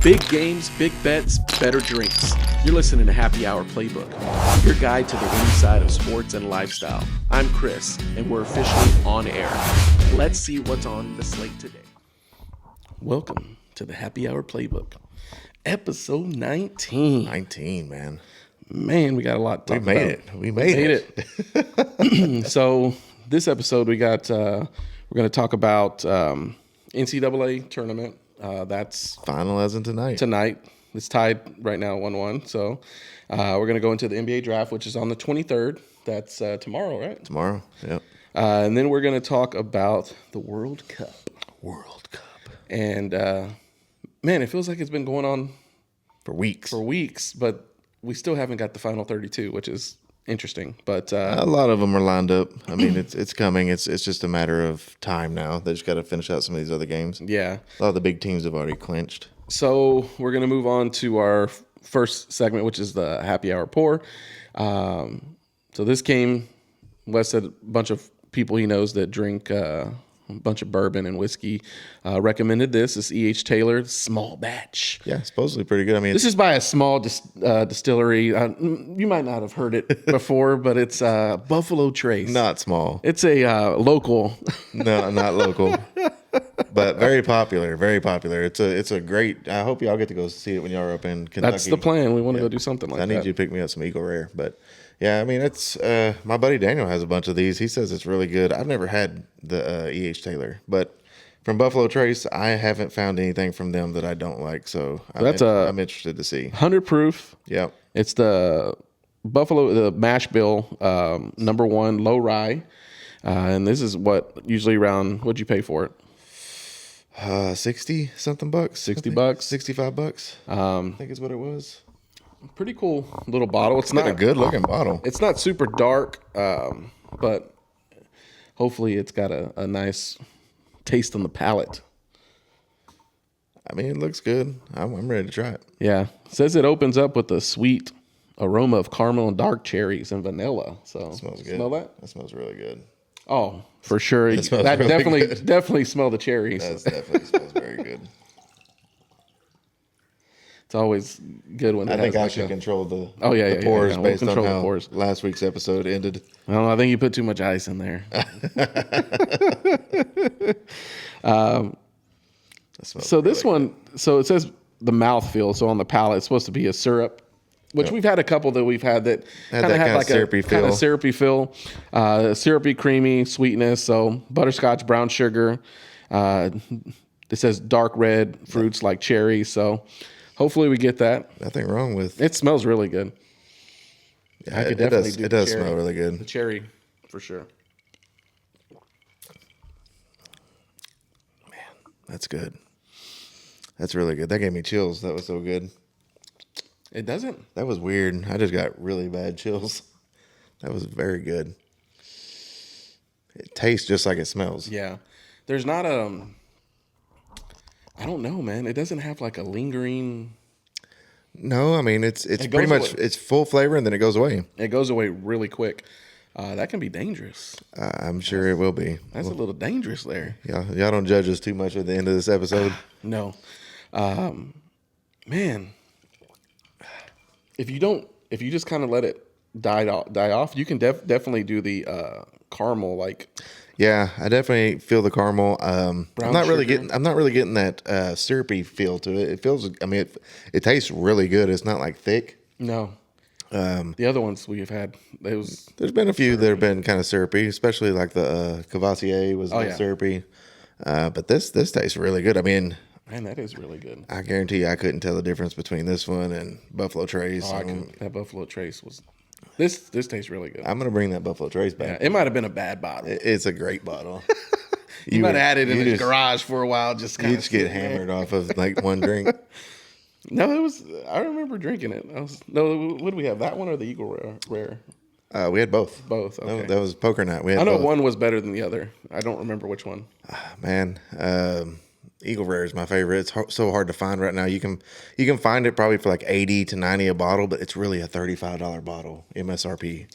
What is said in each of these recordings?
Big games, big bets, better drinks. You're listening to Happy Hour Playbook, your guide to the winning side of sports and lifestyle. I'm Chris, and we're officially on air. Let's see what's on the slate today. Welcome to the Happy Hour Playbook, episode 19. 19, man. Man, we got a lot to talk about. We made it. So this episode, we're going to talk about NCAA tournament. That's finalizing tonight. It's tied right now 1-1. So we're going to go into the NBA draft, which is on the 23rd. That's tomorrow, right? Tomorrow, yep. And then we're going to talk about the World Cup. And, man, it feels like it's been going on For weeks. But we still haven't got the final 32, which is interesting. But A lot of them are lined up. I mean, it's coming. It's just a matter of time now. They just got to finish out some of these other games. yeah. A lot of the big teams have already clinched. So we're going to move on to our first segment, which is the Happy Hour Pour. So this came, Wes said a bunch of people he knows that drink a bunch of bourbon and whiskey recommended this. This E.H. Taylor small batch. Yeah, supposedly pretty good. I mean, This is by a small distillery. You might not have heard it before, but it's Buffalo Trace. not small. It's a local. No, not local. But very popular. It's a great. I hope y'all get to go see it when y'all are up in Kentucky. That's the plan. We want to go do something like that. I need you to pick me up some Eagle Rare. But yeah, I mean, it's my buddy Daniel has a bunch of these. He says it's really good. I've never had the E.H. Taylor, but from Buffalo Trace, I haven't found anything from them that I don't like. So I'm interested to see. 100 proof. Yep. It's the mash bill, number one, low rye. And this is usually around, what'd you pay for it? 60 something bucks. 60 bucks? 65 bucks. I think is what it was. Pretty cool little bottle. It's Not not a good looking bottle. It's not super dark, but hopefully it's got a nice taste on the palate. I mean, it looks good. I'm ready to try it. Yeah. It says it opens up with a sweet aroma of caramel and dark cherries and vanilla. So It smells good. Smell that? That smells really good. Oh, for sure. smells That really good. definitely smell the cherries. That definitely smells very good. It's always good when I it think has I like should a- control the Oh, yeah, pours We'll based on control the how pours. last week's episode ended. Well, I think you put too much ice in there. So this one, so it says the mouthfeel. So on the palate, it's supposed to be a syrup, which we've had a couple that we've had that Had that kinda like syrupy a kind feel. of syrupy feel, syrupy, creamy sweetness. So butterscotch, brown sugar. It says dark red fruits like cherries. So hopefully we get that. Nothing wrong with It smells really good. yeah, I could it definitely does. do It the does cherry. smell really The good. cherry, for sure. That's good. That's really good. That gave me chills. That was so good. It doesn't. That was weird. I just got really bad chills. That was very good. It tastes just like it smells. Yeah. There's not I don't know, man. It doesn't have like a lingering. No, I mean it's It pretty goes much away. it's full flavor and then it goes away. It goes away really quick. That can be dangerous. I'm sure it will be. That's a little dangerous there. Y'all don't judge us too much at the end of this episode. No, man. If you just kind of let it die off, you can definitely do the caramel like. Yeah, I definitely feel the caramel. I'm not really sugar. getting that syrupy feel to it. It feels. I mean, it tastes really good. It's not like thick. No. The other ones we have had, There's been a few that have been kind of syrupy, especially like the Cavassier was a little yeah. syrupy. But this tastes really good. I mean, man, that is really good. I guarantee you I couldn't tell the difference between this one and Buffalo Trace. That Buffalo Trace was. This tastes really good. I'm gonna bring that Buffalo Trace back. Yeah, it might have been a bad bottle. It's a great bottle. You might have had it in you his just- garage for a while. Just kind You of just get hammered off of like one drink. No, it was. I remember drinking it. What do we have? That one or the Eagle Rare? We had both. Both. Okay. That was poker night. We had I know both. one was better than the other. I don't remember which one. Man, Eagle Rare is my favorite. It's so hard to find right now. You can find it probably for like $80 to $90 a bottle, but it's really a $35 bottle MSRP.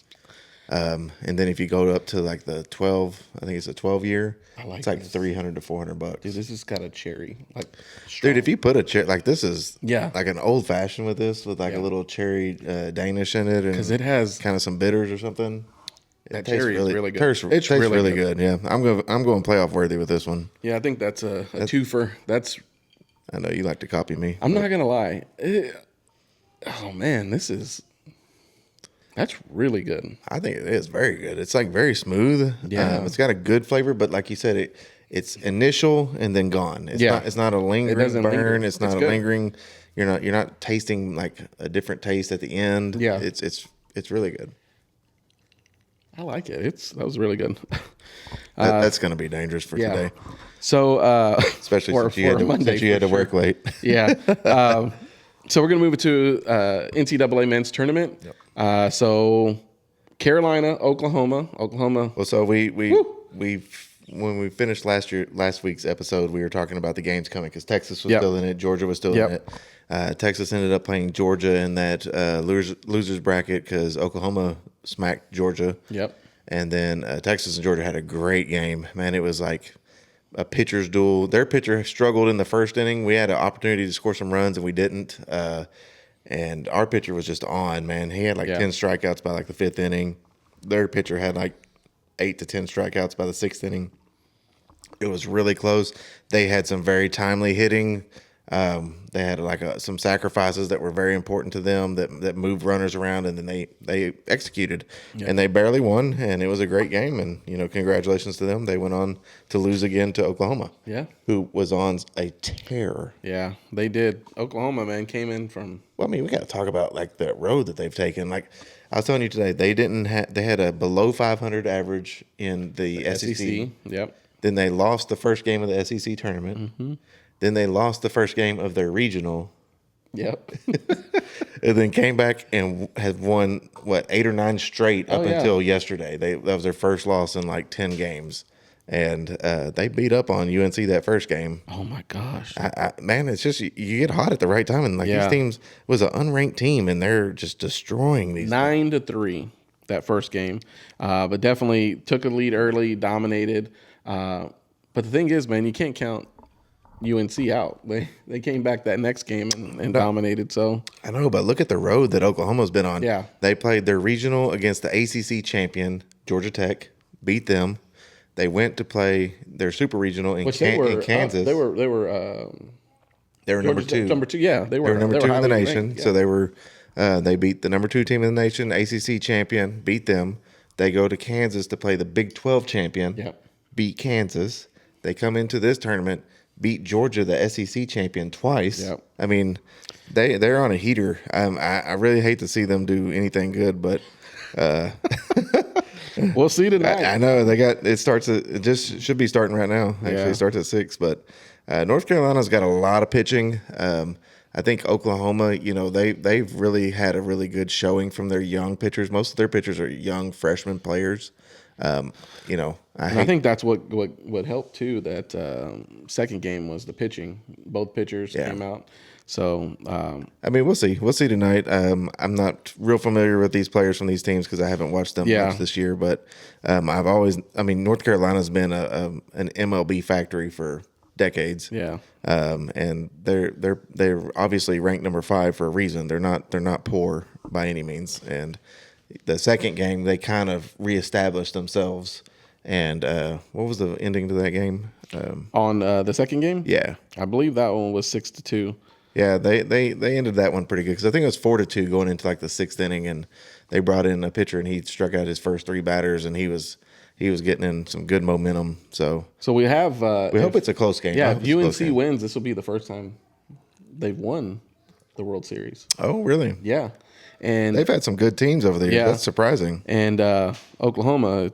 And then if you go up to like the 12, I think it's a 12-year, like it's like this. $300 to $400. Dude, this has got a cherry. Like, strong. Dude, if you put a cherry, like this is Yeah. like an old fashioned with this, with like a little cherry Danish in it. Because it has kind of some bitters or something. that cherry is really good. It tastes really good. Yeah, I'm going playoff worthy with this one. Yeah, I think that's a twofer. I know you like to copy me. I'm not gonna lie. Oh man, that's really good. I think it is very good. It's like very smooth. Yeah. It's got a good flavor, but like you said, it's initial and then gone. It's not a lingering doesn't burn. linger. It's not It's a good. lingering. You're not tasting like a different taste at the end. Yeah. It's really good. I like it. That was really good. That's going to be dangerous for today, So, especially for since you had to work late. Yeah. So we're gonna move it to NCAA men's tournament. Yep. So Carolina, Oklahoma. Well, so we when we finished last week's episode, we were talking about the games coming because Texas was still in it, Georgia was still in it. Texas ended up playing Georgia in that losers bracket because Oklahoma smacked Georgia. Yep. And then Texas and Georgia had a great game. Man, it was like a pitcher's duel. Their pitcher struggled in the first inning. We had an opportunity to score some runs, and we didn't. And our pitcher was just on, man. He had like 10 strikeouts by like the fifth inning. Their pitcher had like 8 to 10 strikeouts by the sixth inning. It was really close. They had some very timely hitting. They had like some sacrifices that were very important to them that moved runners around, and then they executed, and they barely won, and it was a great game. And congratulations to them. They went on to lose again to Oklahoma, who was on a tear. Yeah, they did. Oklahoma, man, came in from. Well, I mean, we got to talk about like the road that they've taken. Like I was telling you today, they had a below 500 average in the SEC. Yep. Then they lost the first game of the SEC tournament. Mm-hmm. Then they lost the first game of their regional. Yep. And then came back and had won, 8 or 9 straight up until yesterday. That was their first loss in like 10 games. And they beat up on UNC that first game. Oh, my gosh. Man, it's just you get hot at the right time. And like these teams was an unranked team, and they're just destroying these 9-3 that first game. But definitely took a lead early, dominated. But the thing is, man, you can't count UNC out. They came back that next game and dominated. So I know, but look at the road that Oklahoma's been on. Yeah. They played their regional against the ACC champion, Georgia Tech, beat them. They went to play their super regional in Kansas. They were number 2. Number 2, yeah. They were number 2 in the nation. Ranked, So they beat the number 2 team in the nation, ACC champion, beat them. They go to Kansas to play the Big 12 champion, beat Kansas. They come into this tournament, beat Georgia, the SEC champion, twice. Yep. I mean, they're on a heater. I really hate to see them do anything good, but we'll see tonight. I know it just should be starting right now. Actually, it starts at 6. But North Carolina's got a lot of pitching. I think Oklahoma, they've really had a really good showing from their young pitchers. Most of their pitchers are young freshman players. I think that's what helped too. That second game was the pitching. Both pitchers came out. So I mean, we'll see. We'll see tonight. I'm not real familiar with these players from these teams because I haven't watched them much this year. But North Carolina's been an MLB factory for decades. Yeah. And they're obviously ranked number 5 for a reason. They're not poor by any means. And the second game, they kind of reestablished themselves. And what was the ending to that game? On the second game? Yeah. I believe that one was 6-2. Yeah, they ended that one pretty good because I think it was 4-2 going into like the 6th inning, and they brought in a pitcher and he struck out his first 3 batters, and he was getting in some good momentum. So we have we hope it's a close game. Yeah, if UNC wins, this will be the first time they've won the World Series. Oh, really? Yeah, and they've had some good teams over there. Yeah. That's surprising. And Oklahoma,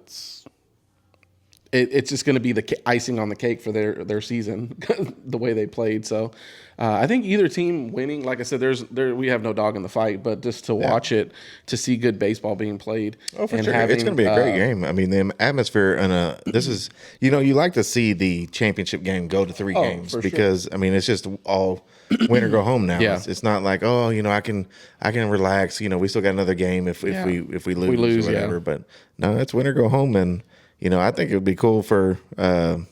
it's just going to be the icing on the cake for their season, the way they played. So I think either team winning, like I said, we have no dog in the fight, but just to watch it, to see good baseball being played. Oh, for sure. It's going to be a great game. I mean, the atmosphere this is, you like to see the championship game go to 3 games because, I mean, it's just all win or go home now. Yeah. It's not like, I can relax. We still got another game if we lose or whatever. But no, it's win or go home. And, I think it would be cool for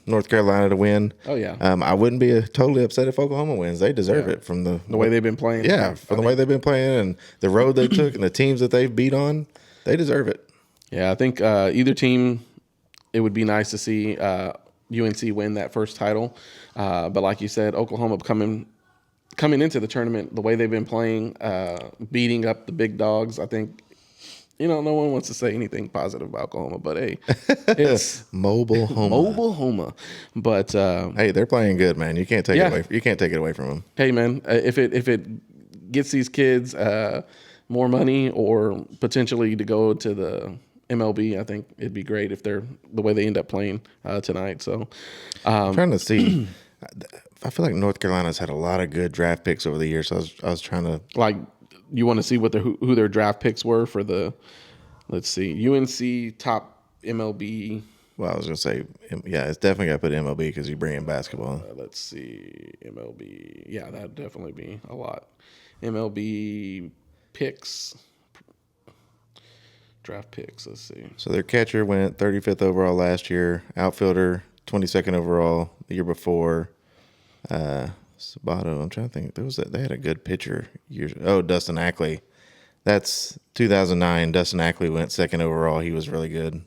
North Carolina to win. Oh, yeah. I wouldn't be totally upset if Oklahoma wins. They deserve it from the way they've been playing. Yeah, from the way they've been playing and the road they took and the teams that they've beat on. They deserve it. Yeah, I think either team, it would be nice to see UNC win that first title. But like you said, Oklahoma coming into the tournament, the way they've been playing, beating up the big dogs, I think, no one wants to say anything positive about Oklahoma, but hey, it's Mobile Homa. But hey, they're playing good, man. You can't take it away. You can't take it away from them. Hey, man, if it gets these kids more money or potentially to go to the MLB, I think it'd be great if they're the way they end up playing tonight. So I'm trying to see. I feel like North Carolina's had a lot of good draft picks over the years. So I was trying to you want to see what who their draft picks were for the, let's see, UNC top MLB. Well, I was going to say, yeah, it's definitely got to put MLB because you bring in basketball. Let's see, MLB. Yeah, that'd definitely be a lot. MLB picks, draft picks, let's see. So their catcher went 35th overall last year, outfielder 22nd overall the year before. Sabato, I'm trying to think. They had a good pitcher years. Oh, Dustin Ackley. That's 2009. Dustin Ackley went 2nd overall. He was really good.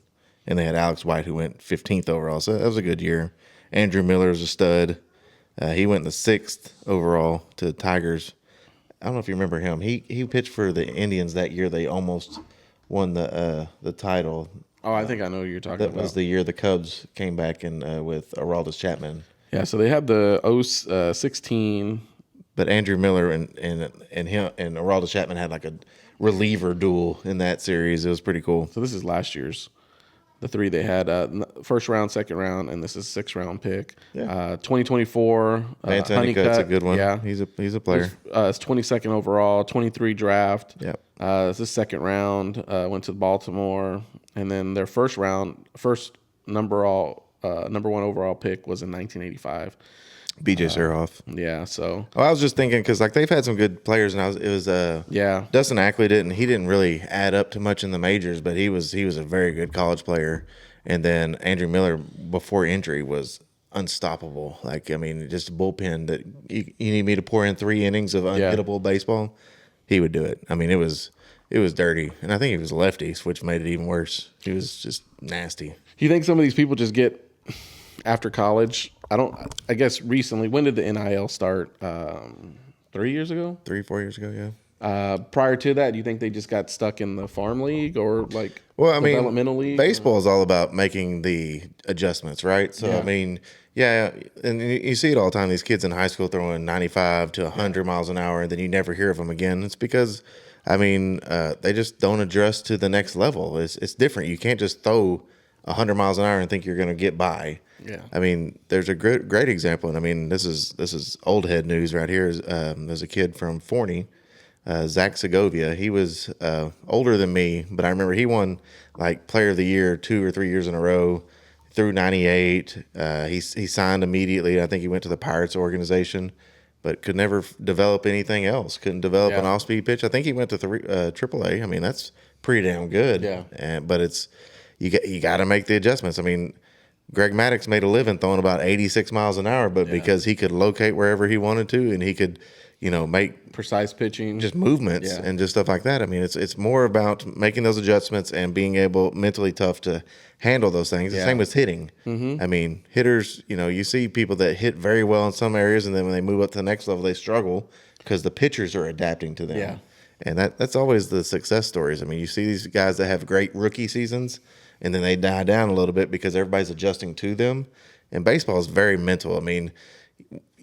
And they had Alex White, who went 15th overall. So that was a good year. Andrew Miller is a stud. He went in the 6th overall to the Tigers. I don't know if you remember him. He pitched for the Indians that year. They almost won the title. Oh, I think I know who you're talking about. That was the year the Cubs came back with Aroldis Chapman. Yeah, so they had the 16. But Andrew Miller and him and Aroldis Chapman had like a reliever duel in that series. It was pretty cool. So this is last year's. The 3 they had, first round, second round, and this is 6th round pick. Yeah. 2024. Honeycutt's a good one. Yeah, he's a player. It's 22nd overall, 23 draft. Yep. It's the 2nd round. Went to Baltimore, and then their first number 1 overall pick was in 1985. B.J. Surhoff. Yeah, so. I was just thinking because they've had some good players, and Dustin Ackley didn't really add up to much in the majors, but he was a very good college player. And then Andrew Miller before injury was unstoppable. Just a bullpen that you need me to pour in 3 innings of unhittable baseball, he would do it. It was dirty, and I think he was lefty, which made it even worse. He was just nasty. You think some of these people just get after college? I guess recently. When did the NIL start? 3 years ago? 3-4 years ago, yeah. Prior to that, do you think they just got stuck in the farm league or developmental league? Baseball is all about making the adjustments, right? So, and you see it all the time. These kids in high school throwing 95 to 100 miles an hour, and then you never hear of them again. It's because, they just don't adjust to the next level. It's different. You can't just throw 100 miles an hour and think you're going to get by. Yeah. There's a great example, and this is old head news right here. There's a kid from Forney, Zach Segovia. He was older than me, but I remember he won like Player of the Year 2 or 3 years in a row through 98. He signed immediately. I think he went to the Pirates organization, but could never develop anything else. Couldn't develop an off-speed pitch. I think he went to AAA. That's pretty damn good. Yeah. But it's you got to make the adjustments. Greg Maddux made a living throwing about 86 miles an hour, but because he could locate wherever he wanted to, and he could, make precise pitching, just movements and just stuff like that. It's more about making those adjustments and being able, mentally tough to handle those things. The same with hitting. Mm-hmm. Hitters, you see people that hit very well in some areas, and then when they move up to the next level, they struggle because the pitchers are adapting to them. Yeah. And that's always the success stories. You see these guys that have great rookie seasons, and then they die down a little bit because everybody's adjusting to them. And baseball is very mental.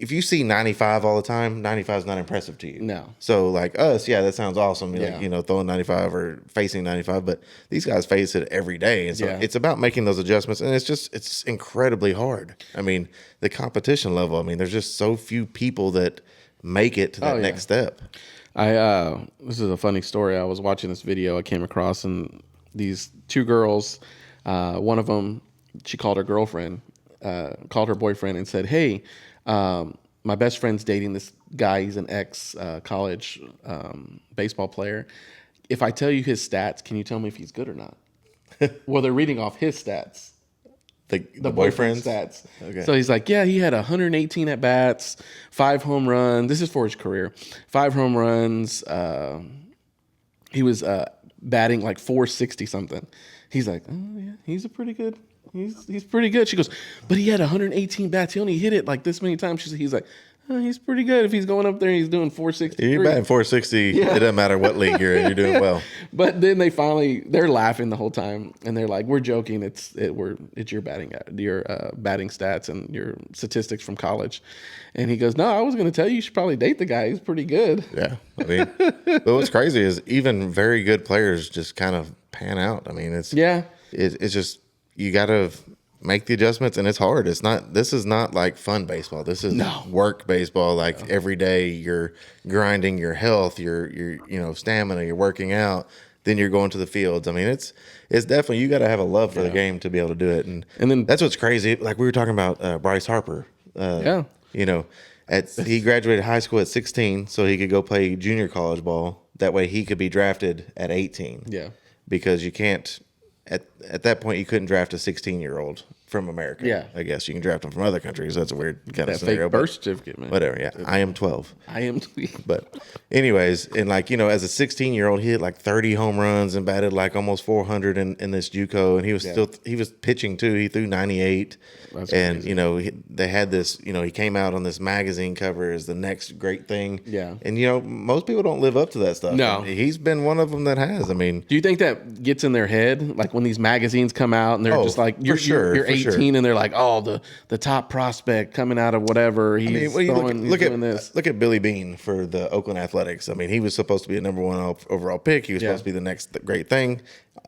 if you see 95 all the time, 95 is not impressive to you. No. So like us, yeah, that sounds awesome. Yeah. Like, throwing 95 or facing 95, but these guys face it every day. And so it's about making those adjustments. And it's incredibly hard. I mean, the competition level, I mean, there's just so few people that make it to that next step. This is a funny story. I was watching this video I came across, and these two girls, one of them, she called her girlfriend, called her boyfriend and said, "Hey, my best friend's dating this guy. He's an ex college baseball player. If I tell you his stats, can you tell me if he's good or not?" Well, they're reading off his stats. The boyfriend's stats. Okay. So he's like, yeah, he had 118 at bats, 5 home runs. This is for his career. 5 home runs. He was batting like 460 something. He's like, oh yeah, he's a pretty good. He's pretty good. She goes, but he had 118 bats. He only hit it like this many times. He's like, oh, he's pretty good. If he's going up there, he's doing 460. You're batting 460. It doesn't matter what league you're in. You're doing well. But then they're laughing the whole time, and they're like, we're joking. It's your batting stats and your statistics from college. And he goes, no, I was going to tell you should probably date the guy. He's pretty good. Yeah, I mean, but what's crazy is even very good players just kind of pan out. I mean, it's just you got to make the adjustments, and it's hard. This is not like fun baseball. This is work baseball. Like every day you're grinding your health, your stamina, you're working out, then you're going to the fields. I mean, it's definitely, you got to have a love for the game to be able to do it. And then that's what's crazy. Like we were talking about Bryce Harper. He graduated high school at 16 so he could go play junior college ball. That way he could be drafted at 18. Yeah. Because you can't, at that point, you couldn't draft a 16-year-old from America. Yeah. I guess you can draft them from other countries. That's a weird kind of scenario. Fake birth certificate, man. Whatever, yeah. I am 12. I am 12. But anyways, and as a 16-year-old, he hit like 30 home runs and batted like almost 400 in this JUCO, and he was pitching too. He threw 98. That's crazy. They had this, he came out on this magazine cover as the next great thing. Yeah. And most people don't live up to that stuff. No. And he's been one of them that has. I mean, do you think that gets in their head, like when these magazines come out and they're just like, you're 18 and they're like, oh, the top prospect coming out of whatever. Look at Billy Beane for the Oakland Athletics. I mean, he was supposed to be a number 1 overall pick. He was supposed to be the next great thing.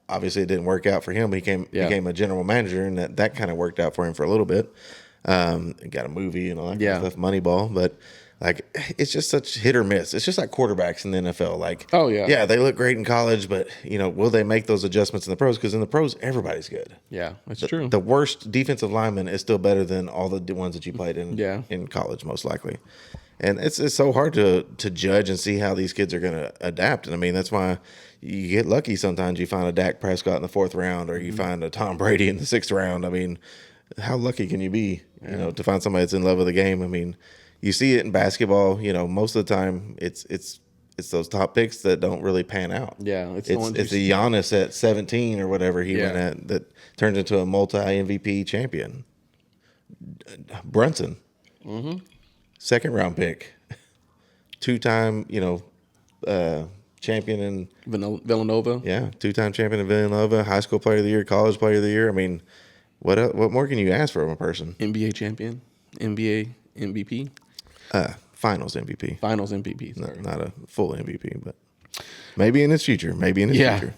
Obviously, it didn't work out for him. He became a general manager, and that kind of worked out for him for a little bit. Got a movie and all that kind of stuff, Moneyball. But like, it's just such hit or miss. It's just like quarterbacks in the NFL. Like, they look great in college, but will they make those adjustments in the pros? Because in the pros, everybody's good. Yeah, that's true. The worst defensive lineman is still better than all the ones that you played in college, most likely. And it's so hard to judge and see how these kids are going to adapt. And I mean, that's why you get lucky sometimes. You find a Dak Prescott in the 4th round, or you find a Tom Brady in the 6th round. I mean, how lucky can you be, to find somebody that's in love with the game? I mean, you see it in basketball. Most of the time, it's those top picks that don't really pan out. Yeah, it's a Giannis at 17 or whatever he went at that turns into a multi MVP champion. Brunson. Mm-hmm. 2nd round pick, 2-time, champion in Villanova. Yeah, 2-time champion in Villanova, high school player of the year, college player of the year. I mean, what more can you ask from a person? NBA champion, NBA MVP, Finals MVP. Finals MVP. Not a full MVP, but maybe in his future. Future.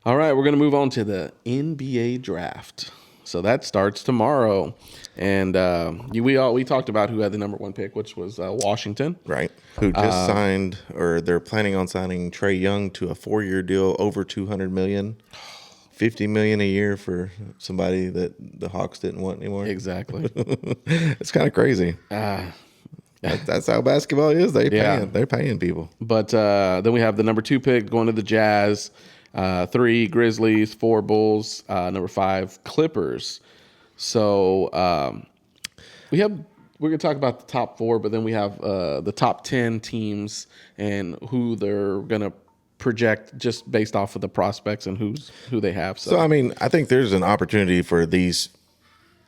All right, we're gonna move on to the NBA draft. So that starts tomorrow, and we talked about who had the number 1 pick, which was Washington, right? Who just signed, or they're planning on signing Trae Young to a 4-year deal, over $200 million, $50 million a year for somebody that the Hawks didn't want anymore. Exactly, it's kind of crazy. That's how basketball is. They're paying people. But then we have the number 2 pick going to the Jazz. 3 Grizzlies, 4 Bulls, number 5 Clippers. So we're gonna talk about the top 4, but then we have the top 10 teams and who they're gonna project just based off of the prospects and who they have. So I mean, I think there's an opportunity for these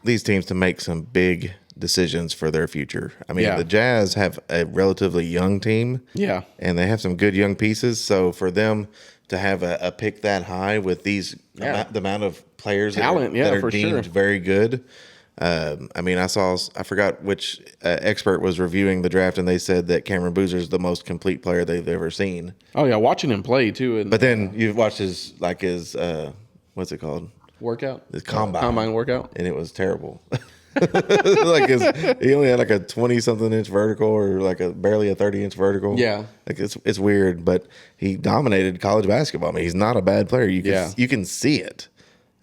teams to make some big decisions for their future. I mean, the Jazz have a relatively young team. Yeah. And they have some good young pieces. So for them to have a pick that high with the amount of players that are deemed very good, I mean, I forgot which expert was reviewing the draft, and they said that Cameron Boozer's the most complete player they've ever seen. Oh yeah, watching him play too. And, But then you've watched his what's it called? Workout, His combine workout, and it was terrible. He only had like a 20-something inch vertical, or like barely a 30-inch vertical. Yeah, like it's weird, but he dominated college basketball. I mean, he's not a bad player. You can see it.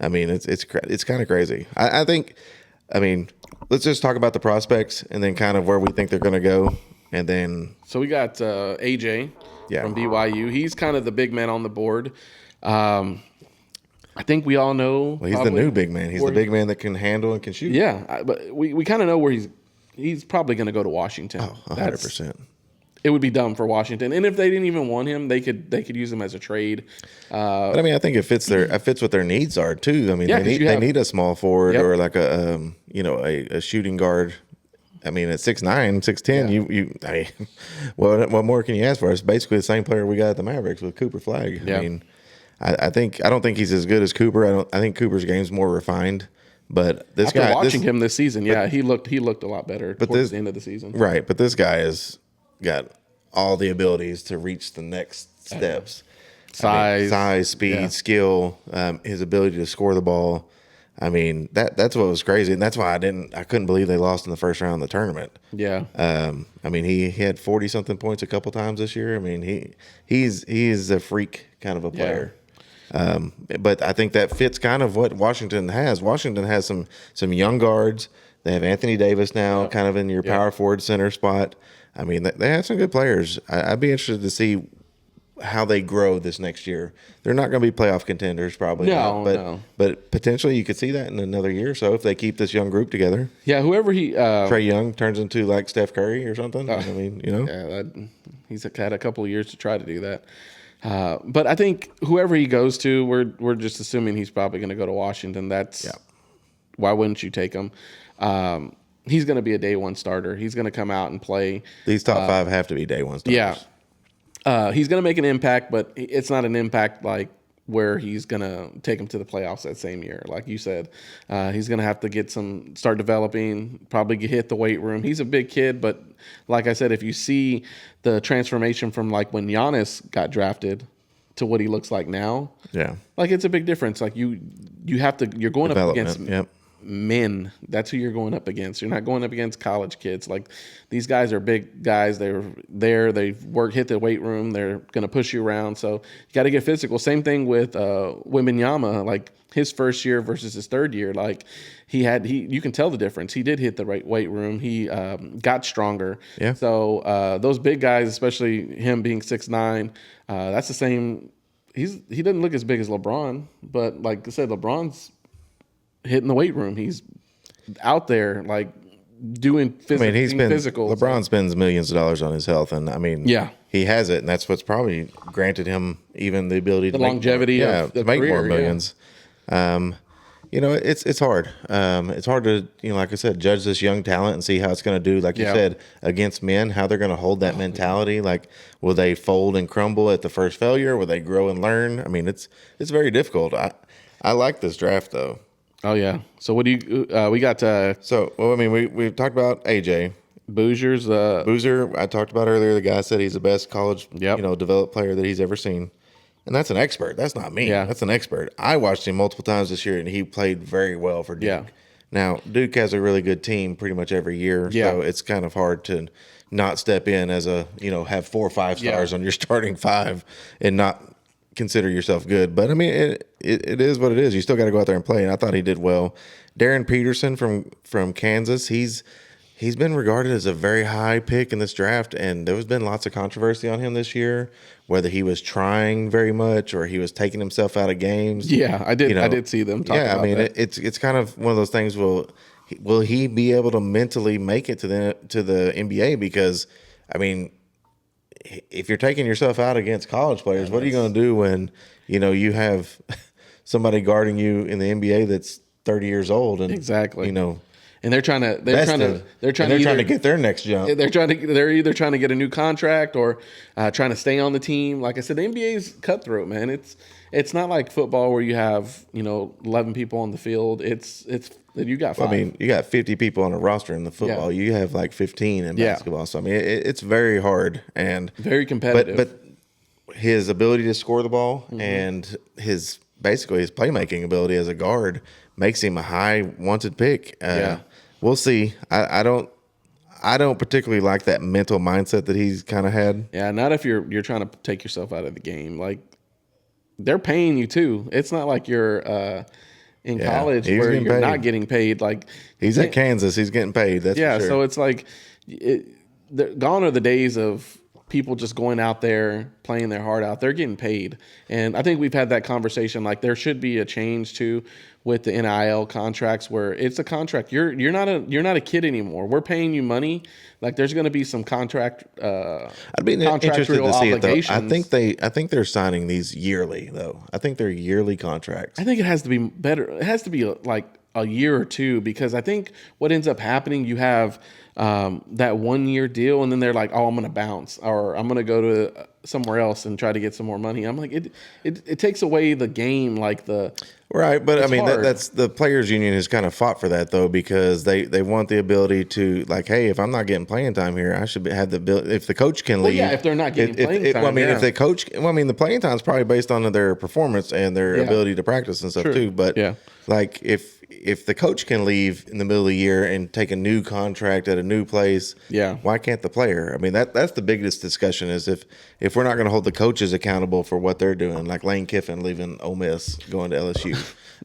I mean, it's kind of crazy. I think. I mean, let's just talk about the prospects and then kind of where we think they're going to go, and then. So we got AJ from BYU. He's kind of the big man on the board. I think we all know. Well, he's the new big man. He's the big man that can handle and can shoot. Yeah, but we kind of know where he's probably going to go to Washington. Oh, 100%. It would be dumb for Washington, and if they didn't even want him, they could use him as a trade. But I mean, I think it fits what their needs are too. I mean, they need a small forward or like a shooting guard. I mean, at 6'9", 6'10", I mean, what more can you ask for? It's basically the same player we got at the Mavericks with Cooper Flagg. Yeah. I mean, I don't think he's as good as Cooper. I think Cooper's game's more refined. But this After guy, watching him this season, he looked a lot better towards the end of the season. Right, but this guy has got all the abilities to reach the next steps. Size, speed, skill, his ability to score the ball. I mean, that's what was crazy, and that's why I couldn't believe they lost in the first round of the tournament. Yeah. I mean, he had 40-something points a couple times this year. I mean, he's a freak kind of a player. But I think that fits kind of what Washington has. Washington has some young guards. They have Anthony Davis now, kind of in your power forward center spot. I mean, they have some good players. I'd be interested to see how they grow this next year. They're not going to be playoff contenders, probably. No. But potentially you could see that in another year or so if they keep this young group together. Yeah, whoever Trae Young turns into like Steph Curry or something. I mean, Yeah, he's had a couple of years to try to do that. But I think whoever he goes to, we're just assuming he's probably going to go to Washington. Why wouldn't you take him? He's going to be a day one starter. He's going to come out and play. These top five have to be day one starters. Yeah. He's going to make an impact, but it's not an impact like where he's going to take him to the playoffs that same year. Like you said, he's going to have to start developing, probably hit the weight room. He's a big kid, but like I said, if you see the transformation from like when Giannis got drafted to what he looks like now, like it's a big difference. Like you're going up against men. That's who you're going up against. You're not going up against college kids. Like these guys are big guys. They're there. They've hit the weight room. They're going to push you around. So you got to get physical. Same thing with Wembanyama. Like his first year versus his third year. Like you can tell the difference. He did hit the right weight room. He got stronger. Yeah. So those big guys, especially him being 6'9", that's the same. He doesn't look as big as LeBron, but like I said, LeBron's hitting the weight room. He's out there like doing physical. I mean, physical. LeBron spends millions of dollars on his health, and I mean, he has it, and that's what's probably granted him even the ability to longevity of the make career, more millions. It's hard. It's hard to like I said, judge this young talent and see how it's going to do. Like you said, against men, how they're going to hold that mentality. Like, will they fold and crumble at the first failure? Will they grow and learn? I mean, it's very difficult. I like this draft though. Oh yeah. So what do you? We got. I mean, we talked about AJ Boozer. I talked about earlier. The guy said he's the best college, developed player that he's ever seen, and that's an expert. That's not me. Yeah. That's an expert. I watched him multiple times this year, and he played very well for Duke. Yeah. Now Duke has a really good team pretty much every year, so it's kind of hard to not step in as have 4 or 5 stars on your starting 5 and not consider yourself good. But I mean, it is what it is. You still got to go out there and play, and I thought he did well. Darren Peterson from Kansas, he's been regarded as a very high pick in this draft, and there's been lots of controversy on him this year, whether he was trying very much or he was taking himself out of games. Yeah, I did. I did see them talking about that. It's kind of one of those things. Will he be able to mentally make it to the NBA? Because I mean, if you're taking yourself out against college players, what are you going to do when you have somebody guarding you in the NBA that's 30 years old and and they're trying to get their next jump. They're either trying to get a new contract or trying to stay on the team. Like I said, the NBA is cutthroat, man. It's not like football where you have 11 people on the field. It's then you got 5. I mean, you got 50 people on a roster in the football. You have like 15 in basketball. So I mean, it's very hard and very competitive. But his ability to score the ball and his playmaking ability as a guard makes him a high wanted pick. We'll see. I don't particularly like that mental mindset that he's kind of had. Yeah, not if you're trying to take yourself out of the game. Like, they're paying you too. It's not like you're in college where you're not getting paid. Like, he's at Kansas, he's getting paid. That's for sure. So it's like gone are the days of people just going out there playing their heart out. They're getting paid, and I think we've had that conversation. Like, there should be a change too with the NIL contracts where it's a contract. You're not a kid anymore. We're paying you money. Like, there's going to be some contract. I'd be interested to see it though. I think they're signing these yearly though. I think they're yearly contracts. I think it has to be better. It has to be like a year or two, because I think what ends up happening, you have that 1 year deal, and then they're like, oh, I'm going to bounce, or I'm going to go to somewhere else and try to get some more money. I'm like, it takes away the game, like the right. But I mean, that's the players union has kind of fought for that though, because they want the ability to, like, hey, if I'm not getting playing time here, I should have the ability. If the coach can leave, if they're not getting playing time, if the coach, the playing time is probably based on their performance and their ability to practice and stuff too. But like if the coach can leave in the middle of the year and take a new contract at a new place, why can't the player? I mean, that's the biggest discussion, is if we're not going to hold the coaches accountable for what they're doing, like Lane Kiffin leaving Ole Miss, going to LSU.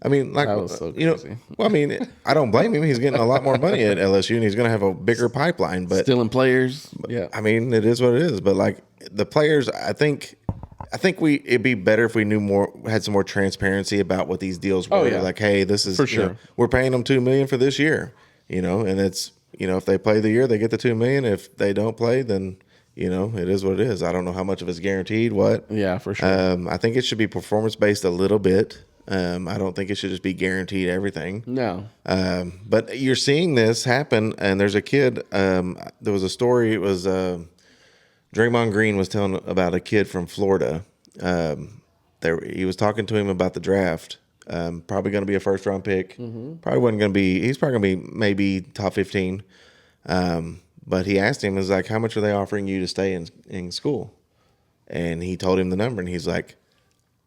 I mean, like, that was so crazy. I mean, I don't blame him. He's getting a lot more money at LSU, and he's going to have a bigger pipeline. But stealing players, I mean, it is what it is. But like the players, I think it'd be better if we knew more, had some more transparency about what these deals were. Like, hey, this is for sure. We're paying them $2 million for this year, and it's if they play the year, they get the $2 million. If they don't play, then it is what it is. I don't know how much of it's guaranteed. What? Yeah, for sure. I think it should be performance based a little bit. I don't think it should just be guaranteed everything. No. But you're seeing this happen, and there's a kid. There was a story. It was Draymond Green was telling about a kid from Florida. He was talking to him about the draft. Probably going to be a first round pick. Probably wasn't going to be. He's probably going to be maybe top 15. But he asked him, "Is like, how much are they offering you to stay in school?" And he told him the number, and he's like,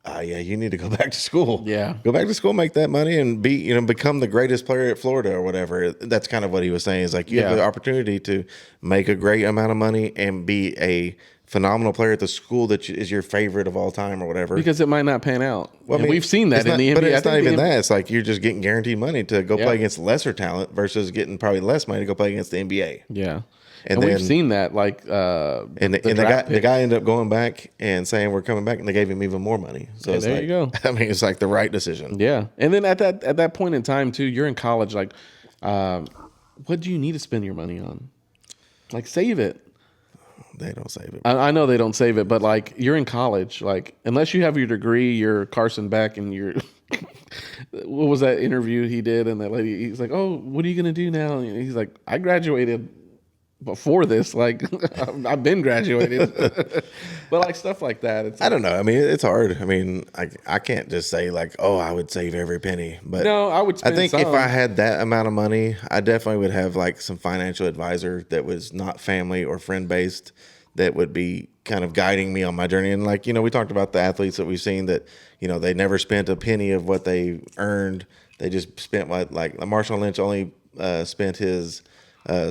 "Yeah, you need to go back to school. Go back to school, make that money, and become the greatest player at Florida or whatever." That's kind of what he was saying. Is like, you have the opportunity to make a great amount of money and be a phenomenal player at the school that is your favorite of all time or whatever. Because it might not pan out. Well, I mean, we've seen that in the NBA. But it's not even that. It's like you're just getting guaranteed money to go play against lesser talent versus getting probably less money to go play against the NBA. Yeah. And we've seen that, like, the guy ended up going back and saying we're coming back, and they gave him even more money. So there you go. I mean, it's like the right decision. Yeah, and then at that point in time too, you're in college. Like, what do you need to spend your money on? Like, save it. They don't save it. I know they don't save it, but like, you're in college. Like, unless you have your degree, you're Carson Beck, and you're. What was that interview he did? And that lady, he's like, "Oh, what are you gonna do now?" And he's like, "I graduated before this, like I've been graduated." But like stuff like that, I don't know. I mean, it's hard. I mean, I can't just say like, oh, I would save every penny. But no, I would. I think if I had that amount of money, I definitely would have like some financial advisor that was not family or friend based, that would be kind of guiding me on my journey. And like, we talked about the athletes that we've seen that, they never spent a penny of what they earned. They just spent like Marshawn Lynch only spent his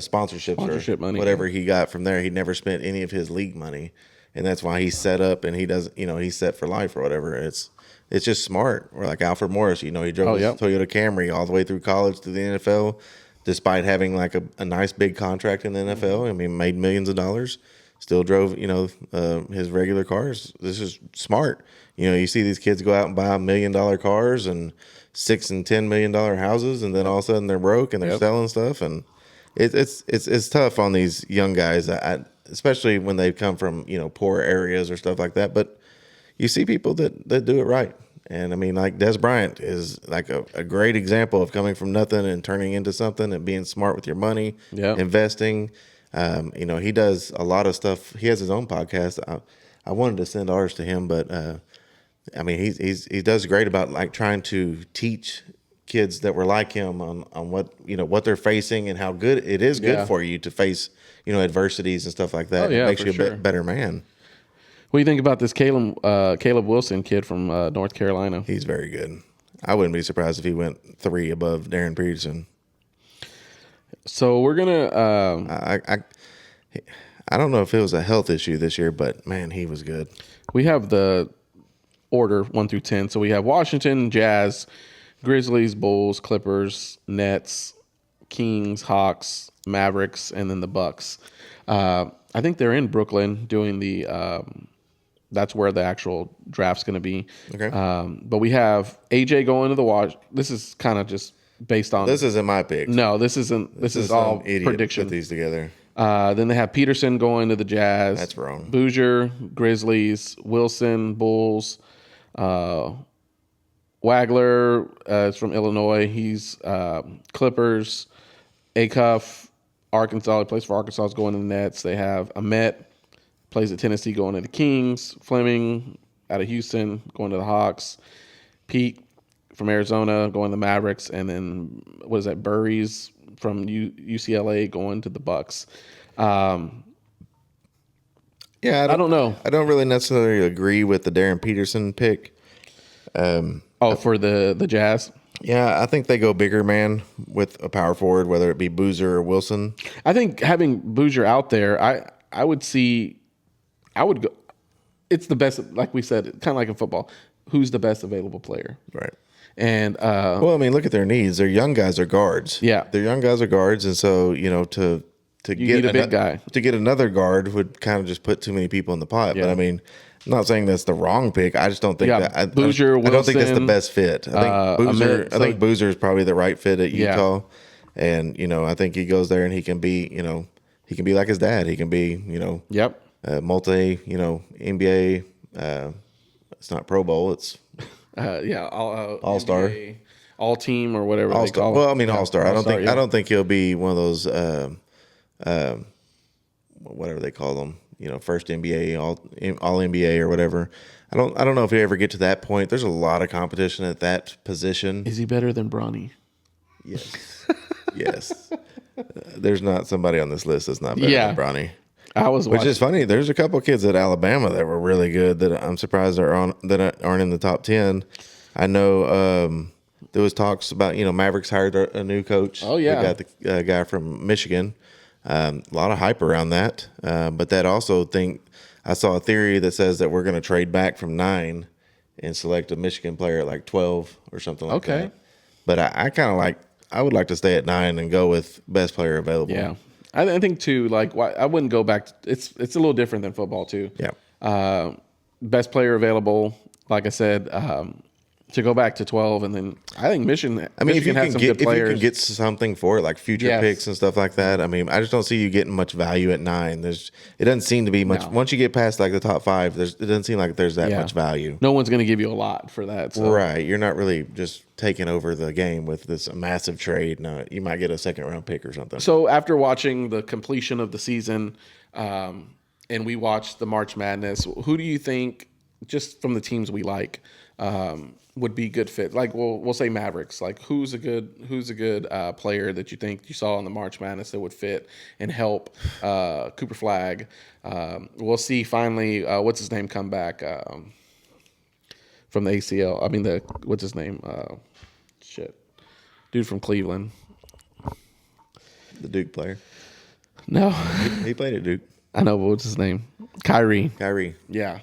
sponsorship money, whatever he got from there. He never spent any of his league money, and that's why he's set up and he does. He's set for life or whatever. It's just smart. Or like Alfred Morris, he drove his Toyota Camry all the way through college to the NFL, despite having like a nice big contract in the NFL. I mean, made millions of dollars. Still drove, his regular cars. This is smart. You see these kids go out and buy $1 million cars and $6 and $10 million houses, and then all of a sudden they're broke and they're selling stuff. And it's tough on these young guys, especially when they come from poor areas or stuff like that. But you see people that do it right, and I mean, like Des Bryant is like a great example of coming from nothing and turning into something and being smart with your money, investing. He does a lot of stuff. He has his own podcast. I wanted to send ours to him, but I mean, he does great about like trying to teach kids that were like him on what what they're facing and how good it is good for you to face adversities and stuff like that. Oh, yeah, it makes for you a sure. better man. What do you think about this Caleb Wilson kid from North Carolina? He's very good. I wouldn't be surprised if he went 3 above Darren Peterson. So we're gonna. I don't know if it was a health issue this year, but man, he was good. We have the order 1 through 10. So we have Washington, Jazz, Grizzlies, Bulls, Clippers, Nets, Kings, Hawks, Mavericks, and then the Bucks. I think they're in Brooklyn doing the. That's where the actual draft's going to be. Okay. But we have AJ going to the Wash. This is kind of just based on. This isn't my pick. No, this isn't. This is all prediction. Put these together. Then they have Peterson going to the Jazz. That's wrong. Boozer, Grizzlies, Wilson, Bulls. Wagler is from Illinois. He's Clippers. Acuff, Arkansas. He plays for Arkansas. Is going to the Nets. They have Ahmet, plays at Tennessee, going to the Kings. Fleming out of Houston, going to the Hawks. Pete from Arizona, going to the Mavericks. And then, what is that, Burries from UCLA, going to the Bucks. Yeah, I don't know. I don't really necessarily agree with the Darren Peterson pick. For the Jazz? Yeah, I think they go bigger man with a power forward, whether it be Boozer or Wilson. I think having Boozer out there, I would go. It's the best, like we said, kind of like in football. Who's the best available player? Right. And well, I mean, look at their needs. Their young guys are guards. Yeah, their young guys are guards, and so to get a big guy. To get another guard would kind of just put too many people in the pot. Yeah. But I mean, I'm not saying that's the wrong pick. I just don't think that. Boozer, I don't think that's the best fit. I think Boozer is probably the right fit at Utah, and I think he goes there and he can be like his dad. He can be multi NBA. It's not Pro Bowl. It's All Star, All Team, or whatever they call it. Well, I mean All Star. I don't think he'll be one of those whatever they call them. First NBA, all NBA or whatever. I don't know if he ever get to that point. There's a lot of competition at that position. Is he better than Bronny? Yes, yes. There's not somebody on this list that's not better than Bronny. Which is funny. There's a couple kids at Alabama that were really good that I'm surprised aren't in the top 10. I know there was talks about Mavericks hired a new coach. Oh yeah, we got the guy from Michigan. A lot of hype around that, but that also I saw a theory that says that we're going to trade back from 9 and select a Michigan player at like 12 or something like that. But I would like to stay at 9 and go with best player available. Yeah. I think too, I wouldn't go back. It's a little different than football too. Yeah. Best player available, like I said, to go back to 12, and then I think Michigan. I mean, Michigan if you can get something for it, like future picks and stuff like that. I mean, I just don't see you getting much value at 9. It doesn't seem to be much. No. Once you get past like the top 5, it doesn't seem like there's that much value. No one's going to give you a lot for that. So. Right. You're not really just taking over the game with this massive trade. No, you might get a second round pick or something. So after watching the completion of the season, and we watched the March Madness, who do you think, just from the teams we like, would be good fit? Like we'll say Mavericks. Like who's a good player that you think you saw in the March Madness that would fit and help Cooper Flagg? We'll see finally what's his name come back from the ACL. I mean what's his name? Dude from Cleveland. The Duke player. No. He played at Duke. I know, but what's his name? Kyrie. Yeah.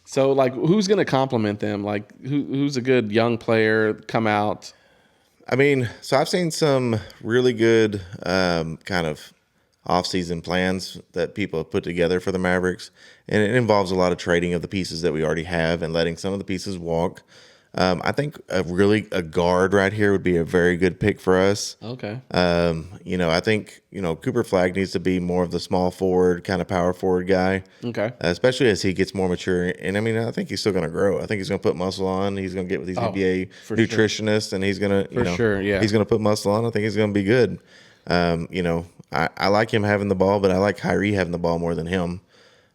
So, who's going to complement them? Like, who's a good young player come out? I mean, so I've seen some really good kind of off-season plans that people have put together for the Mavericks, and it involves a lot of trading of the pieces that we already have and letting some of the pieces walk. I think a guard right here would be a very good pick for us. Okay. I think, Cooper Flagg needs to be more of the small forward, kind of power forward guy. Okay. Especially as he gets more mature. And I mean, I think he's still going to grow. I think he's going to put muscle on. He's going to get with these NBA nutritionists, and he's going to, he's going to put muscle on. I think he's going to be good. I like him having the ball, but I like Kyrie having the ball more than him.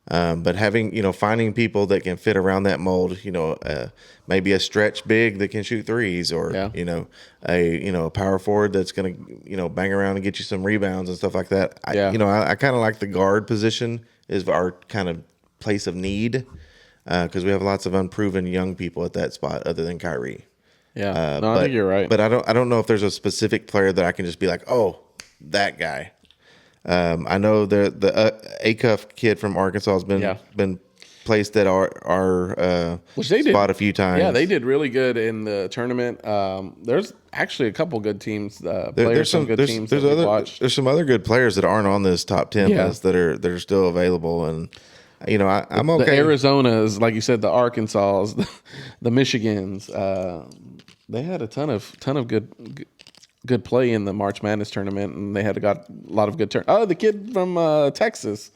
But having, finding people that can fit around that mold, maybe a stretch big that can shoot threes, or a power forward that's going to bang around and get you some rebounds and stuff like that. I kind of like the guard position is our kind of place of need, because we have lots of unproven young people at that spot other than Kyrie. Yeah, I think you're right. But I don't know if there's a specific player that I can just be like, oh, that guy. I know the Acuff kid from Arkansas has been placed at our spot a few times. Yeah, they did really good in the tournament. There's actually a couple good teams. There's some other good players that aren't on this top 10 list that are still available, and I'm okay. The Arizonas, like you said, the Arkansas, the Michigans, they had a ton of good play in the March Madness tournament, and they got a lot of good turn. Oh, the kid from Texas,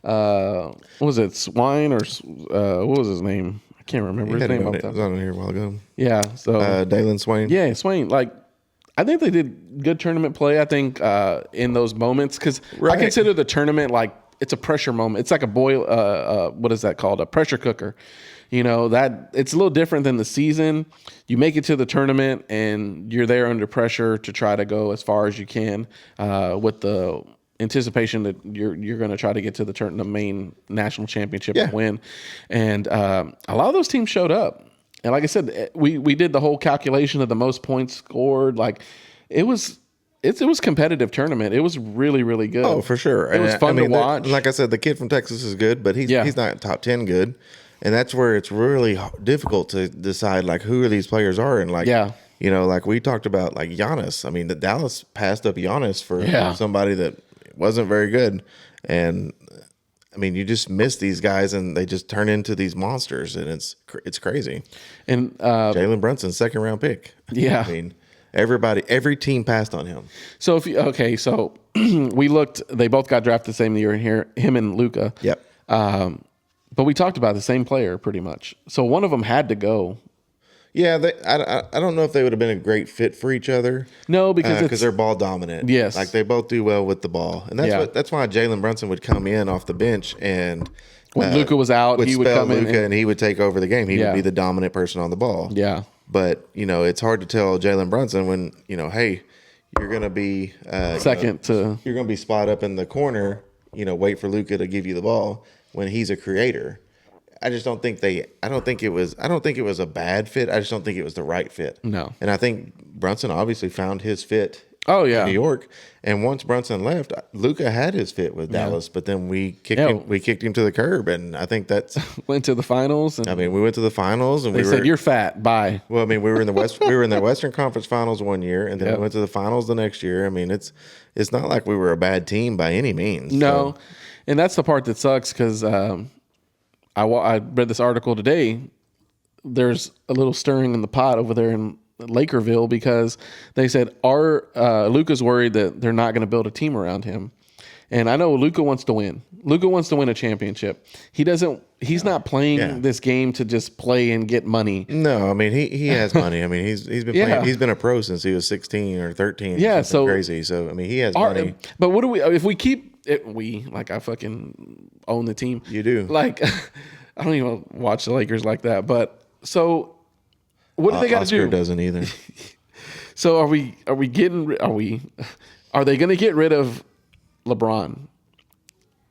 what was it, Swine, or what was his name? I can't remember his name. It was on here a while ago. Yeah, so Dalen Swain. Yeah, Swain. Like, I think they did good tournament play. I think in those moments, because I consider the tournament like it's a pressure moment. It's like a boil. What is that called? A pressure cooker. That it's a little different than the season. You make it to the tournament and you're there under pressure to try to go as far as you can, with the anticipation that you're going to try to get to the main national championship and win. And a lot of those teams showed up. And like I said, we did the whole calculation of the most points scored. Like, it was competitive tournament. It was really, really good. Oh, for sure. It was fun to watch. Like I said, the kid from Texas is good, but he's not top 10 good. And that's where it's really difficult to decide, like, who these players are. And, like, like we talked about, like, Giannis. I mean, the Dallas passed up Giannis for somebody that wasn't very good. And, I mean, you just miss these guys, and they just turn into these monsters, and it's crazy. And Jalen Brunson, second round pick. Yeah. I mean, every team passed on him. So we looked. They both got drafted the same year in here. Him and Luka. Yep. But we talked about the same player pretty much. So one of them had to go. Yeah, I don't know if they would have been a great fit for each other. No, because they're ball dominant. Yes, like they both do well with the ball, and that's why Jalen Brunson would come in off the bench, and when Luka was out, he would come in and he would take over the game. He would be the dominant person on the ball. Yeah, but it's hard to tell Jalen Brunson when hey, you're going to be you're going to be spot up in the corner. Wait for Luka to give you the ball when he's a creator. I just don't think I don't think it was a bad fit. I just don't think it was the right fit. No. And I think Brunson obviously found his fit in New York. And once Brunson left, Luka had his fit with Dallas, but then we kicked him to the curb, and I think that's went to the finals. And we went to the finals, and they said, "You're fat, bye." Well, I mean, we were in the Western Conference Finals one year, and then we went to the finals the next year. I mean, it's not like we were a bad team by any means. No. So. And that's the part that sucks, because I read this article today. There's a little stirring in the pot over there in Lakerville, because they said Luka's worried that they're not going to build a team around him. And I know Luka wants to win. Luka wants to win a championship. He's not playing this game to just play and get money. No, I mean he has money. I mean he's been playing. He's been a pro since he was 16 or 13. Yeah, so crazy. So I mean he has money. But what do we if we keep it? I fucking own the team. You do. Like, I don't even watch the Lakers like that. But so what do they got to do? Oscar doesn't either. So are they going to get rid of LeBron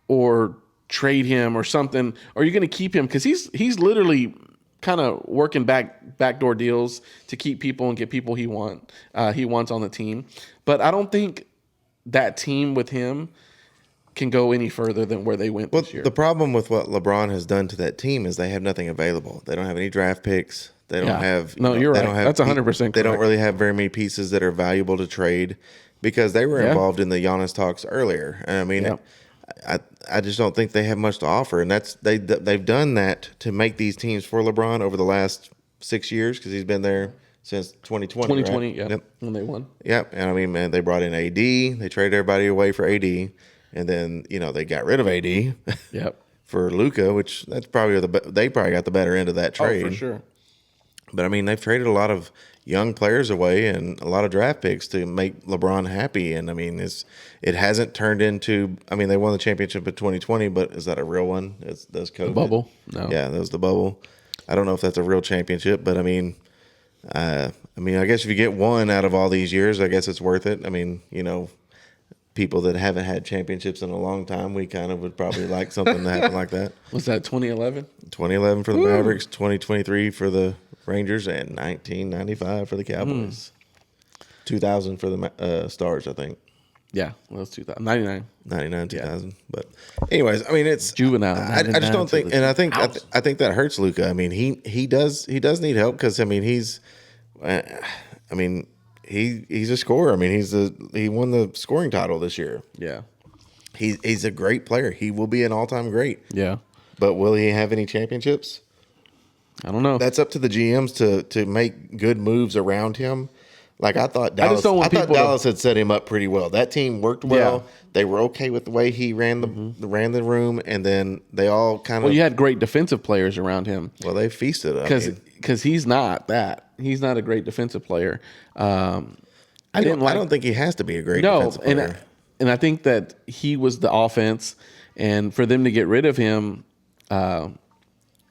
or trade him or something? Or are you going to keep him? Because he's literally kind of working backdoor deals to keep people and get people he wants on the team. But I don't think that team with him can go any further than where they went this year. The problem with what LeBron has done to that team is they have nothing available. They don't have any draft picks. They don't have. You're right. That's 100% correct. They don't really have very many pieces that are valuable to trade, because they were involved in the Giannis talks earlier. And I mean, I just don't think they have much to offer. And they've done that to make these teams for LeBron over the last 6 years, because he's been there since 2020. 2020, right? yeah. Yep. When they won. Yep. And I mean, man, they brought in AD. They traded everybody away for AD. And then, they got rid of AD yep. for Luka, which that's probably they probably got the better end of that trade. Oh, for sure. But I mean, they've traded a lot of young players away and a lot of draft picks to make LeBron happy. And I mean, it hasn't turned into. I mean, they won the championship in 2020, but is that a real one? That's COVID. The bubble? No. Yeah, that was the bubble. I don't know if that's a real championship, but I mean, I guess if you get one out of all these years, I guess it's worth it. I mean, people that haven't had championships in a long time, we kind of would probably like something to happen like that. Was that 2011? 2011 for the Mavericks, 2023 for the Rangers, and 1995 for the Cowboys. 2000 for the Stars, I think. Yeah, well, it was 2000. 99. 99, 2000. But anyways, I mean, it's juvenile. I just don't think, and I think that hurts Luka. I mean, he does need help because I mean he's a scorer. I mean, he won the scoring title this year. Yeah, he's a great player. He will be an all-time great. Yeah, but will he have any championships? I don't know. That's up to the GMs to make good moves around him. Like I thought Dallas had set him up pretty well. That team worked well. Yeah. They were okay with the way he ran the room, and then they all kind of. Well, you had great defensive players around him. Well, they feasted because he's not that. He's not a great defensive player. I don't think he has to be a great defensive player. And I think that he was the offense, and for them to get rid of him, kind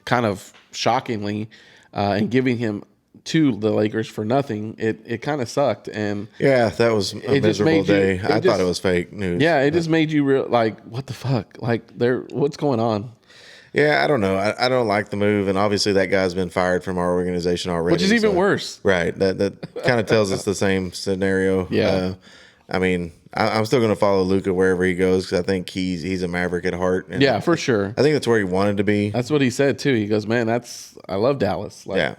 of shockingly, and giving him to the Lakers for nothing, it kind of sucked. And yeah, that was a miserable day. I thought it was fake news. Yeah, it just made you like, what the fuck? Like, what's going on? Yeah, I don't know. I don't like the move, and obviously that guy's been fired from our organization already, which is even worse. Right. That kind of tells us the same scenario. Yeah. I mean, I'm still going to follow Luka wherever he goes because I think he's a Maverick at heart. And yeah, for sure. I think that's where he wanted to be. That's what he said too. He goes, "Man, I love Dallas." Like, yeah.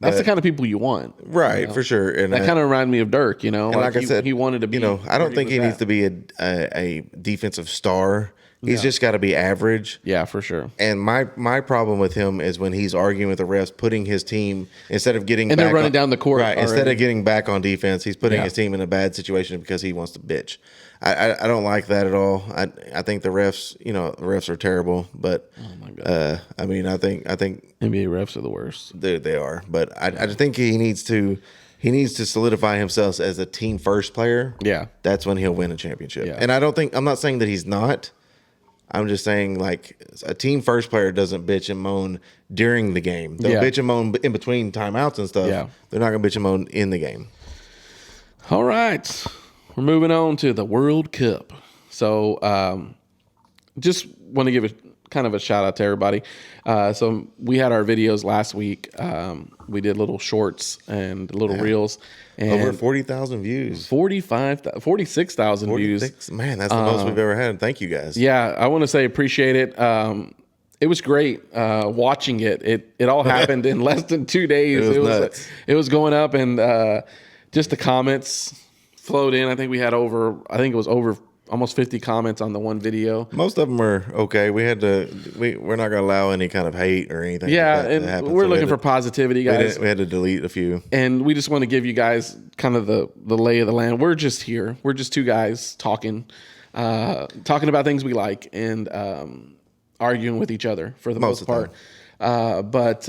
That's the kind of people you want. Right, for sure. And that kind of reminded me of Dirk, And like I said, he wanted to be. I don't think he needs to be a defensive star. He's just got to be average. Yeah, for sure. And my problem with him is when he's arguing with the refs, putting his team, instead of getting and back they're running down the court. Right, instead of getting back on defense, he's putting his team in a bad situation because he wants to bitch. I don't like that at all. I think the refs, the refs are terrible. But oh my God. I mean, I think NBA refs are the worst. They are. But I think he needs to solidify himself as a team first player. Yeah, that's when he'll win a championship. Yeah. And I'm not saying that he's not. I'm just saying, like, a team first player doesn't bitch and moan during the game. They'll bitch and moan in between timeouts and stuff. Yeah. They're not going to bitch and moan in the game. All right. We're moving on to the World Cup. So just want to give kind of a shout out to everybody. So we had our videos last week. We did little shorts and little reels. And over 40,000 views. 46,000 views. Man, that's the most we've ever had. Thank you, guys. Yeah, I want to say appreciate it. It was great watching it. It all happened in less than 2 days. It was going up, and just the comments flowed in. I think it was over almost 50 comments on the one video. Most of them were okay. We're not going to allow any kind of hate or anything. Yeah, like that and to happen. we're looking for positivity, guys. We had to delete a few. And we just want to give you guys kind of the lay of the land. We're just here. We're just two guys talking about things we like and arguing with each other for the most part. But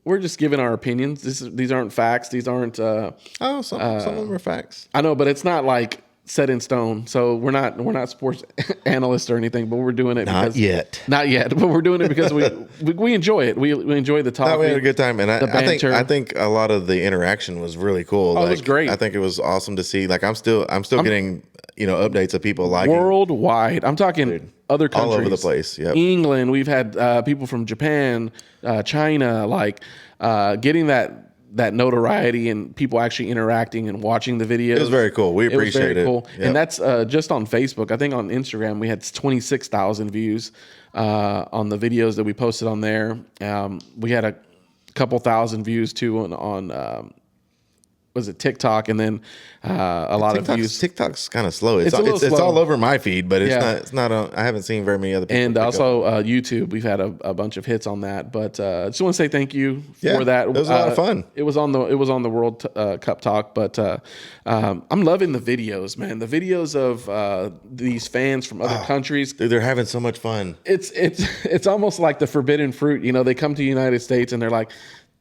we're just giving our opinions. These aren't facts. These aren't. Some of them are facts. I know, but it's not like set in stone. So we're not sports analysts or anything, but we're doing it not yet, but we're doing it because we enjoy it. We enjoy the talk. We had a good time, and I think a lot of the interaction was really cool. It was great. I think it was awesome to see. Like I'm still getting updates of people liking worldwide. I'm talking other countries all over the place. Yep. England. We've had people from Japan, China, like getting that notoriety and people actually interacting and watching the videos. It was very cool. We appreciate it. Cool. Yep. And that's just on Facebook. I think on Instagram we had 26,000 views on the videos that we posted on there. We had a couple thousand views too on was it TikTok, and then a lot of views. TikTok's kind of slow. It's all over my feed, but it's not. I haven't seen very many other people. And also YouTube, we've had a bunch of hits on that. But I just want to say thank you for that. It was a lot of fun. It was on the World Cup talk, but I'm loving the videos, man. The videos of these fans from other countries. Dude, they're having so much fun. It's almost like the forbidden fruit. They come to the United States and they're like,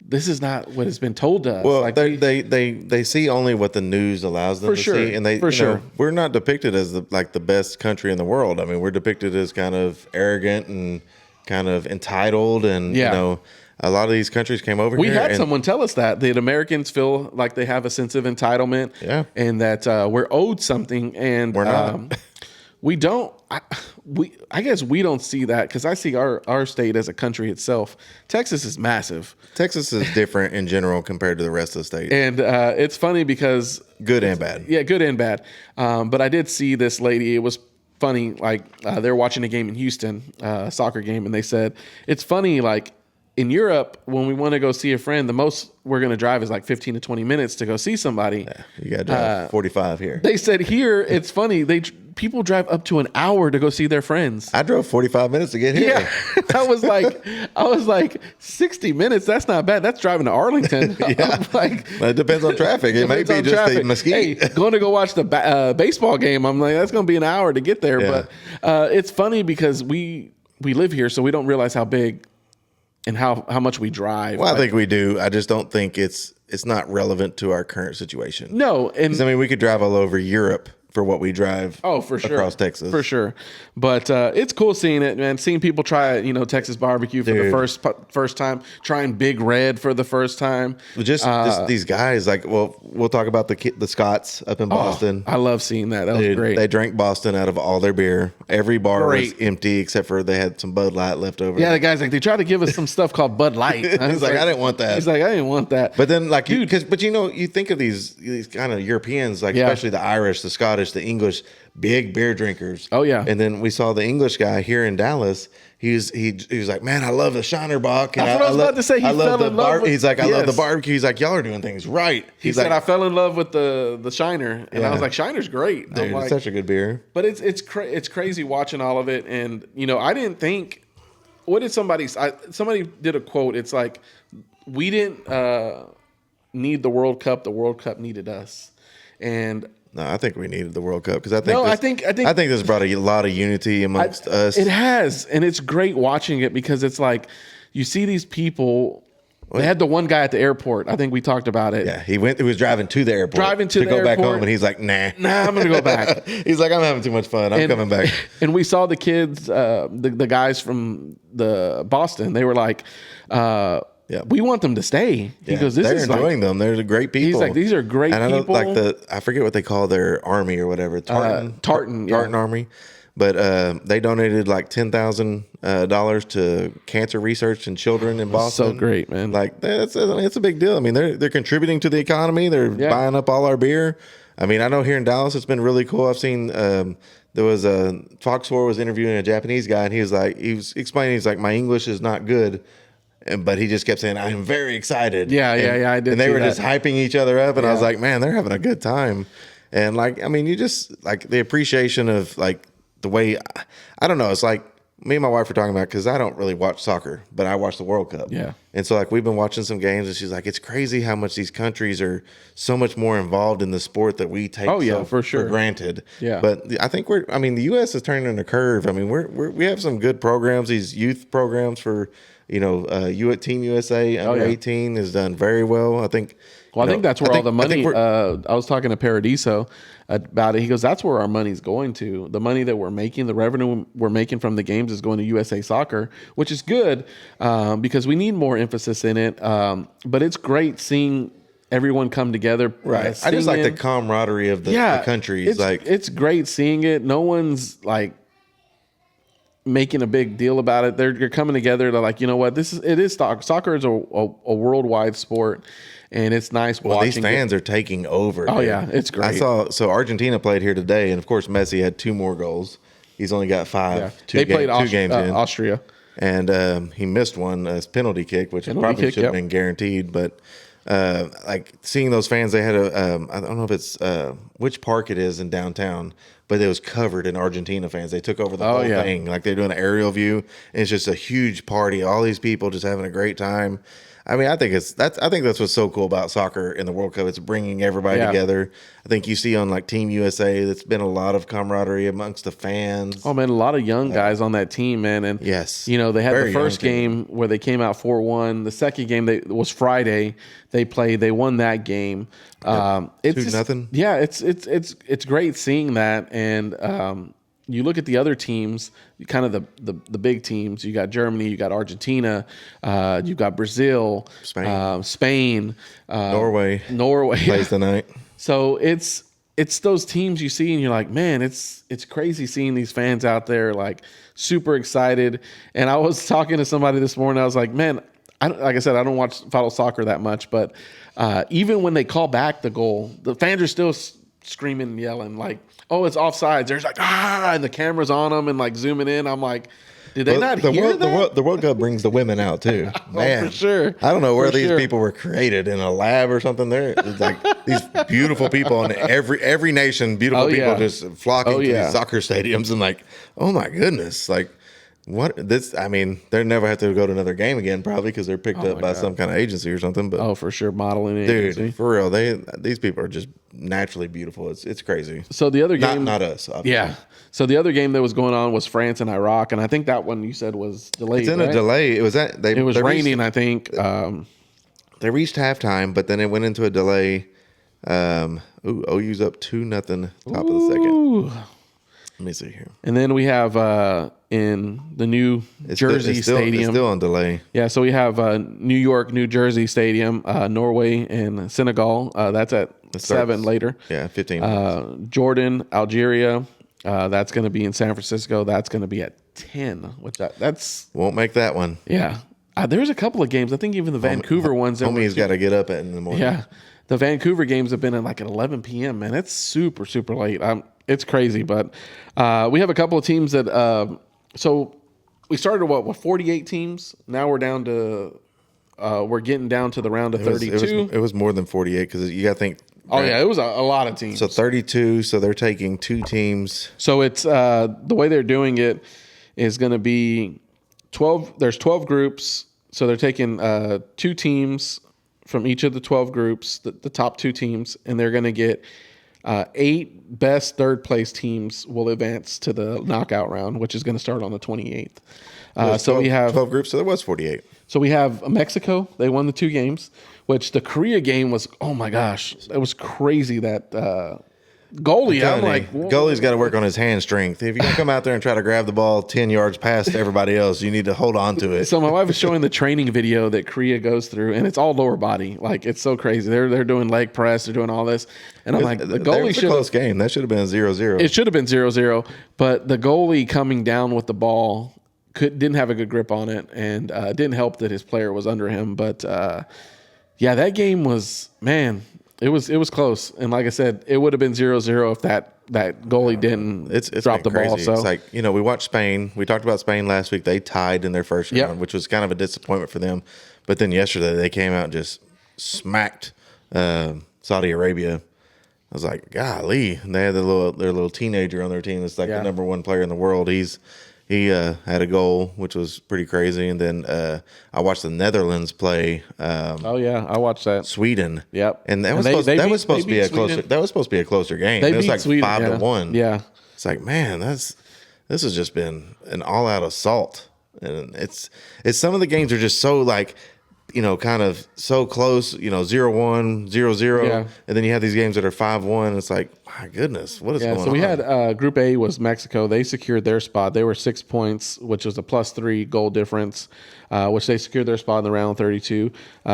this is not what has been told to us. Well, like they see only what the news allows them to see, and we're not depicted as the best country in the world. I mean, we're depicted as kind of arrogant and kind of entitled, and a lot of these countries came over here. We had someone tell us that Americans feel like they have a sense of entitlement, and that we're owed something, and we're not. We don't. I guess we don't see that because I see our state as a country itself. Texas is massive. Texas is different in general compared to the rest of the state, and it's funny because good and bad. Yeah, good and bad. But I did see this lady. It was funny. Like they were watching a game in Houston, a soccer game, and they said it's funny. Like in Europe, when we want to go see a friend, the most we're going to drive is like 15 to 20 minutes to go see somebody. Yeah, you got to drive 45 here. They said here it's funny. People drive up to an hour to go see their friends. I drove 45 minutes to get here. Yeah, I was like 60 minutes. That's not bad. That's driving to Arlington. Yeah, it depends on traffic. It may be just the mesquite. Hey, going to go watch the baseball game. I'm like, that's going to be an hour to get there. Yeah. But it's funny because we live here, so we don't realize how big and how much we drive. Well, I think we do. I just don't think it's not relevant to our current situation. No, and I mean, we could drive all over Europe for what we drive. Oh, for sure, across Texas, for sure. But it's cool seeing it, man. Seeing people try, Texas barbecue for the first time, trying Big Red for the first time. Just these guys, like, well, we'll talk about the Scots up in Boston. I love seeing that. That was great. They drank Boston out of all their beer. Every bar was empty except for they had some Bud Light left over. Yeah, the guy's like, they tried to give us some stuff called Bud Light. He's like, I didn't want that. He's like, I didn't want that. But then, like, you think of these kind of Europeans, like especially the Irish, the Scottish, the English, big beer drinkers. Oh yeah. And then we saw the English guy here in Dallas. He was like, man, I love the Shinerbach. And That's what I was about to say. He fell in love with, he's like, I love the barbecue. He's like, y'all are doing things right. He said, I fell in love with the Shiner, and I was like, Shiner's great. Dude, it's such a good beer. But it's crazy watching all of it, and I didn't think. What did somebody did a quote? It's like, we didn't need the World Cup. The World Cup needed us, and. No, I think we needed the World Cup because I think this brought a lot of unity amongst us. It has, and it's great watching it because it's like you see these people. They had the one guy at the airport. I think we talked about it. Yeah, he was driving to the airport. To go back home, and he's like, nah, I'm gonna go back. He's like, I'm having too much fun. I'm coming back. And we saw the kids, the guys from the Boston. They were like. Yeah, we want them to stay. He goes, they're enjoying them. They're great people. He's like, these are great people. I forget what they call their army or whatever. Tartan Army. But they donated like $10,000 to cancer research in children in Boston. So great, man. Like it's a big deal. I mean, they're contributing to the economy. They're buying up all our beer. I mean, I know here in Dallas it's been really cool. I've seen there was Fox 4 was interviewing a Japanese guy, and he was explaining. He's like, my English is not good. But he just kept saying, I am very excited. Yeah, I did. And they were just hyping each other up. And I was like, man, they're having a good time. And like, I mean, you just like the appreciation of like the way, I don't know. It's like me and my wife were talking about, because I don't really watch soccer, but I watch the World Cup. Yeah. And so like we've been watching some games, and she's like, it's crazy how much these countries are so much more involved in the sport that we take for granted. Yeah. But I think the U.S. is turning a curve. I mean, we have some good programs, these youth programs for, Team USA under 18 has done very well. I think. Well, I think that's where all the money. I was talking to Paradiso about it. He goes, "That's where our money's going to. The money that we're making, the revenue we're making from the games, is going to USA Soccer, which is good because we need more emphasis in it. But it's great seeing everyone come together. Right. I just like the camaraderie of the countries. It's great seeing it. No one's like making a big deal about it. They're coming together to like, you know what, it is soccer is a worldwide sport, and it's nice watching. Well, these fans are taking over. Oh yeah, it's great. So Argentina played here today, and of course Messi had 2 more goals. He's only got 5. Yeah. They played 2 games in Austria, and he missed one, a penalty kick, which probably should have been guaranteed. But like seeing those fans, they had I don't know if it's which park it is in downtown, but it was covered in Argentina fans. They took over the whole thing. Like they're doing an aerial view. And it's just a huge party. All these people just having a great time. I mean, I think that's what's so cool about soccer in the World Cup. It's bringing everybody together. I think you see on like Team USA, that's been a lot of camaraderie amongst the fans. Oh man, a lot of young guys on that team, man. And yes, you know, they had the first game where they came out 4-1. The second game was Friday. They won that game. It's 2-0. Yeah, it's great seeing that. And you look at the other teams, kind of the big teams. You got Germany, you got Argentina, you got Brazil, Spain, Norway plays tonight. So it's those teams you see, and you're like, man, it's crazy seeing these fans out there, like super excited. And I was talking to somebody this morning. I was like, man, like I said, I don't follow soccer that much, but even when they call back the goal, the fans are still screaming and yelling like, oh, it's offsides. There's like, and the camera's on them and like zooming in. I'm like, did they not hear that? The World Cup brings the women out too. Man, for sure. I don't know where these people were created, in a lab or something. They're like these beautiful people in every nation, beautiful people just flocking to these soccer stadiums and like, oh my goodness, like what this? I mean, they never have to go to another game again, probably because they're picked up by some kind of agency or something. But for sure, modeling agency. Dude, for real, these people are just naturally beautiful. It's crazy. So the other game, not us, obviously. Yeah. So the other game that was going on was France and Iraq, and I think that one you said was delayed. It's in a delay. It was raining. I think they reached halftime, but then it went into a delay. OU's up 2-0, top of the second. Let me see here. And then we have in the New Jersey Stadium. It's still on delay. Yeah, so we have New York, New Jersey Stadium, Norway and Senegal. That's at 7 later. Yeah, 15 Jordan, Algeria. That's going to be in San Francisco. That's going to be at 10. Which that's won't make that one. Yeah. There's a couple of games. I think even the Vancouver ones. Homie's got to get up in the morning. Yeah. The Vancouver games have been at like at 11 p.m., man. It's super, super late. It's crazy, but we have a couple of teams that so we started with 48 teams. Now we're down to we're getting down to the round of 32. It was more than 48 because you got to think. Oh yeah, it was a lot of teams. So 32. So they're taking 2 teams. So it's the way they're doing it is going to be 12. There's 12 groups. So they're taking 2 teams from each of the 12 groups, the top 2 teams, and they're going to get 8 best third place teams will advance to the knockout round, which is going to start on the 28th. So we have 12 groups. So there was 48. So we have Mexico. They won the 2 games, which the Korea game was, oh my gosh, it was crazy that goalie. I'm like, goalie's got to work on his hand strength. If you're going to come out there and try to grab the ball 10 yards past everybody else, you need to hold on to it. So my wife was showing the training video that Korea goes through, and it's all lower body. Like, it's so crazy. They're doing leg press. They're doing all this. And I'm like, the goalie should have. Close game. That should have been 0-0. It should have been 0-0, but the goalie coming down with the ball didn't have a good grip on it, and didn't help that his player was under him. But, yeah, that game was, man, it was close. And like I said, it would have been 0-0 if that goalie didn't drop the ball. So it's like, we watched Spain. We talked about Spain last week. They tied in their first round, which was kind of a disappointment for them. But then yesterday they came out and just smacked Saudi Arabia. I was like, golly. And they had their little teenager on their team that's like the number 1 player in the world. He had a goal, which was pretty crazy. And then I watched the Netherlands play. I watched that. Sweden. Yep. And that was supposed to be a closer. That was supposed to be a closer game. It was like Sweden, 5-1. Yeah. It's like, man, this has just been an all-out assault, and it's some of the games are just so like, kind of so close, 0-1, 0-0, and then you have these games that are 5-1. It's like, my goodness, what is going on? So we had Group A was Mexico. They secured their spot. They were 6 points, which was a +3 goal difference, which they secured their spot in the round 32.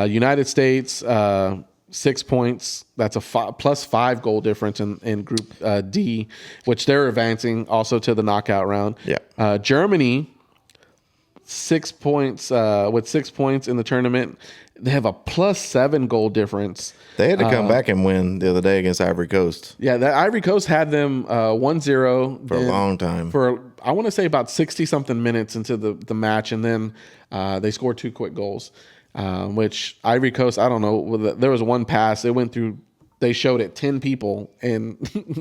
United States, 6 points. That's a +5 goal difference in Group D, which they're advancing also to the knockout round. Yeah. Germany, 6 points with 6 points in the tournament. They have a +7 goal difference. They had to come back and win the other day against Ivory Coast. Yeah, the Ivory Coast had them 1-0 for a long time. For I want to say about 60-something minutes into the match, and then they scored 2 quick goals, which Ivory Coast, I don't know. There was one pass. It went through they showed it 10 people and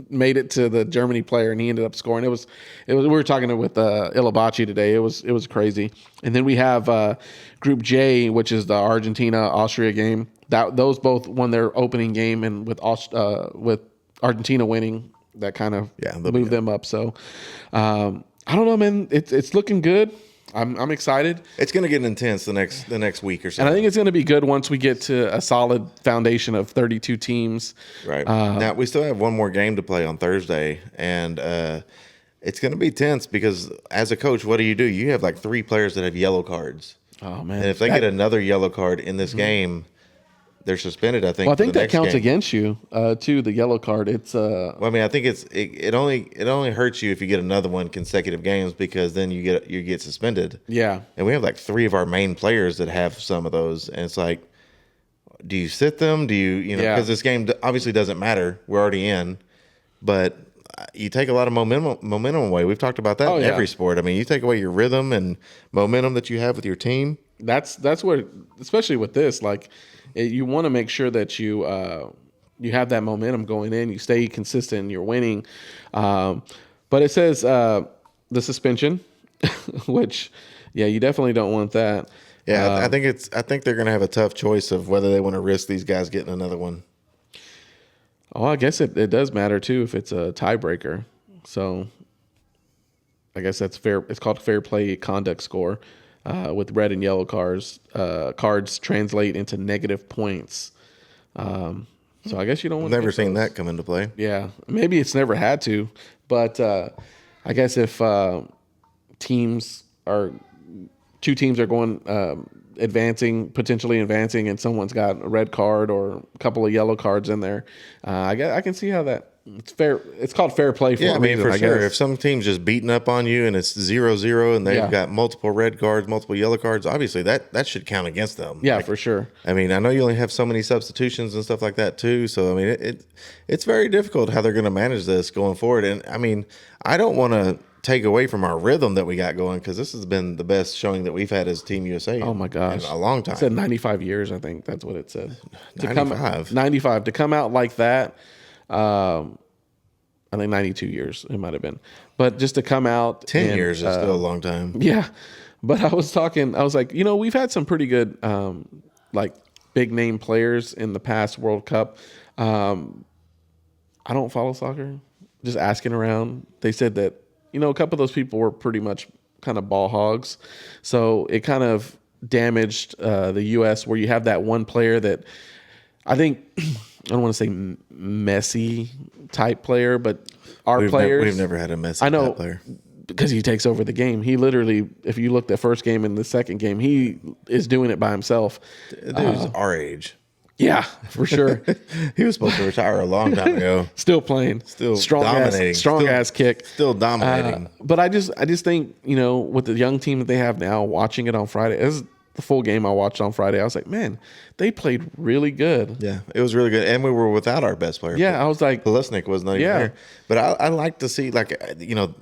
made it to the Germany player, and he ended up scoring. It was we were talking with Ilabachi today. It was crazy. And then we have Group J, which is the Argentina Austria game. Those both won their opening game, and with Argentina winning, that kind of moved them up. So I don't know, man. It's looking good. I'm excited. It's going to get intense the next week or so. And I think it's going to be good once we get to a solid foundation of 32 teams. Right. Now, we still have one more game to play on Thursday, and it's going to be tense because as a coach, what do? You have like 3 players that have yellow cards. Oh, man. And if they get another yellow card in this game, they're suspended, I think. Well, I think that counts game. Against you, too, the yellow card. It's Well, I mean, I think it only hurts you if you get another one consecutive games because then you get suspended. Yeah. And we have like 3 of our main players that have some of those, and it's like, do you sit them? Do you know, because this game obviously doesn't matter. We're already in, but you take a lot of momentum away. We've talked about that in every sport. I mean, you take away your rhythm and momentum that you have with your team. That's where, especially with this, like you want to make sure that you have that momentum going in. You stay consistent. You're winning. But it says the suspension, which, you definitely don't want that. Yeah, I think they're going to have a tough choice of whether they want to risk these guys getting another one. Oh, I guess it does matter too if it's a tiebreaker. So I guess that's fair. It's called fair play conduct score. With red and yellow cards translate into negative points. So I guess you don't want to. Never seen that come into play. Yeah, maybe it's never had to, but I guess if two teams are going potentially advancing, and someone's got a red card or a couple of yellow cards in there, I can see how that. It's fair. It's called fair play for a reason, for sure. guess. If some team's just beating up on you and it's 0-0 and they've got multiple red cards, multiple yellow cards, obviously that should count against them. Yeah, for sure. I mean, I know you only have so many substitutions and stuff like that too. So I mean, it's very difficult how they're going to manage this going forward. And I mean, I don't want to take away from our rhythm that we got going because this has been the best showing that we've had as Team USA. Oh my gosh, in a long time. It said 95 years. I think that's what it said. 95 to come out like that. I think 92 years it might have been, but just to come out 10 years is still a long time. Yeah, but I was like, we've had some pretty good like big name players in the past World Cup. I don't follow soccer. Just asking around, they said that a couple of those people were pretty much kind of ball hogs, so it kind of damaged the U.S. where you have that one player that I think. I don't want to say Messi type player, but players. We've never had a Messi type player. Because he takes over the game. He literally, if you look at the first game and the second game, he is doing it by himself. Dude's our age. Yeah, for sure. He was supposed to retire a long time ago. Still playing. Still dominating. Strong ass kick. Still dominating. But I just think, with the young team that they have now, watching it on Friday, as the full game I watched on Friday, I was like, man, they played really good. Yeah, it was really good. And we were without our best player. Yeah, I was like, Pulisic was not even there. But I like to see,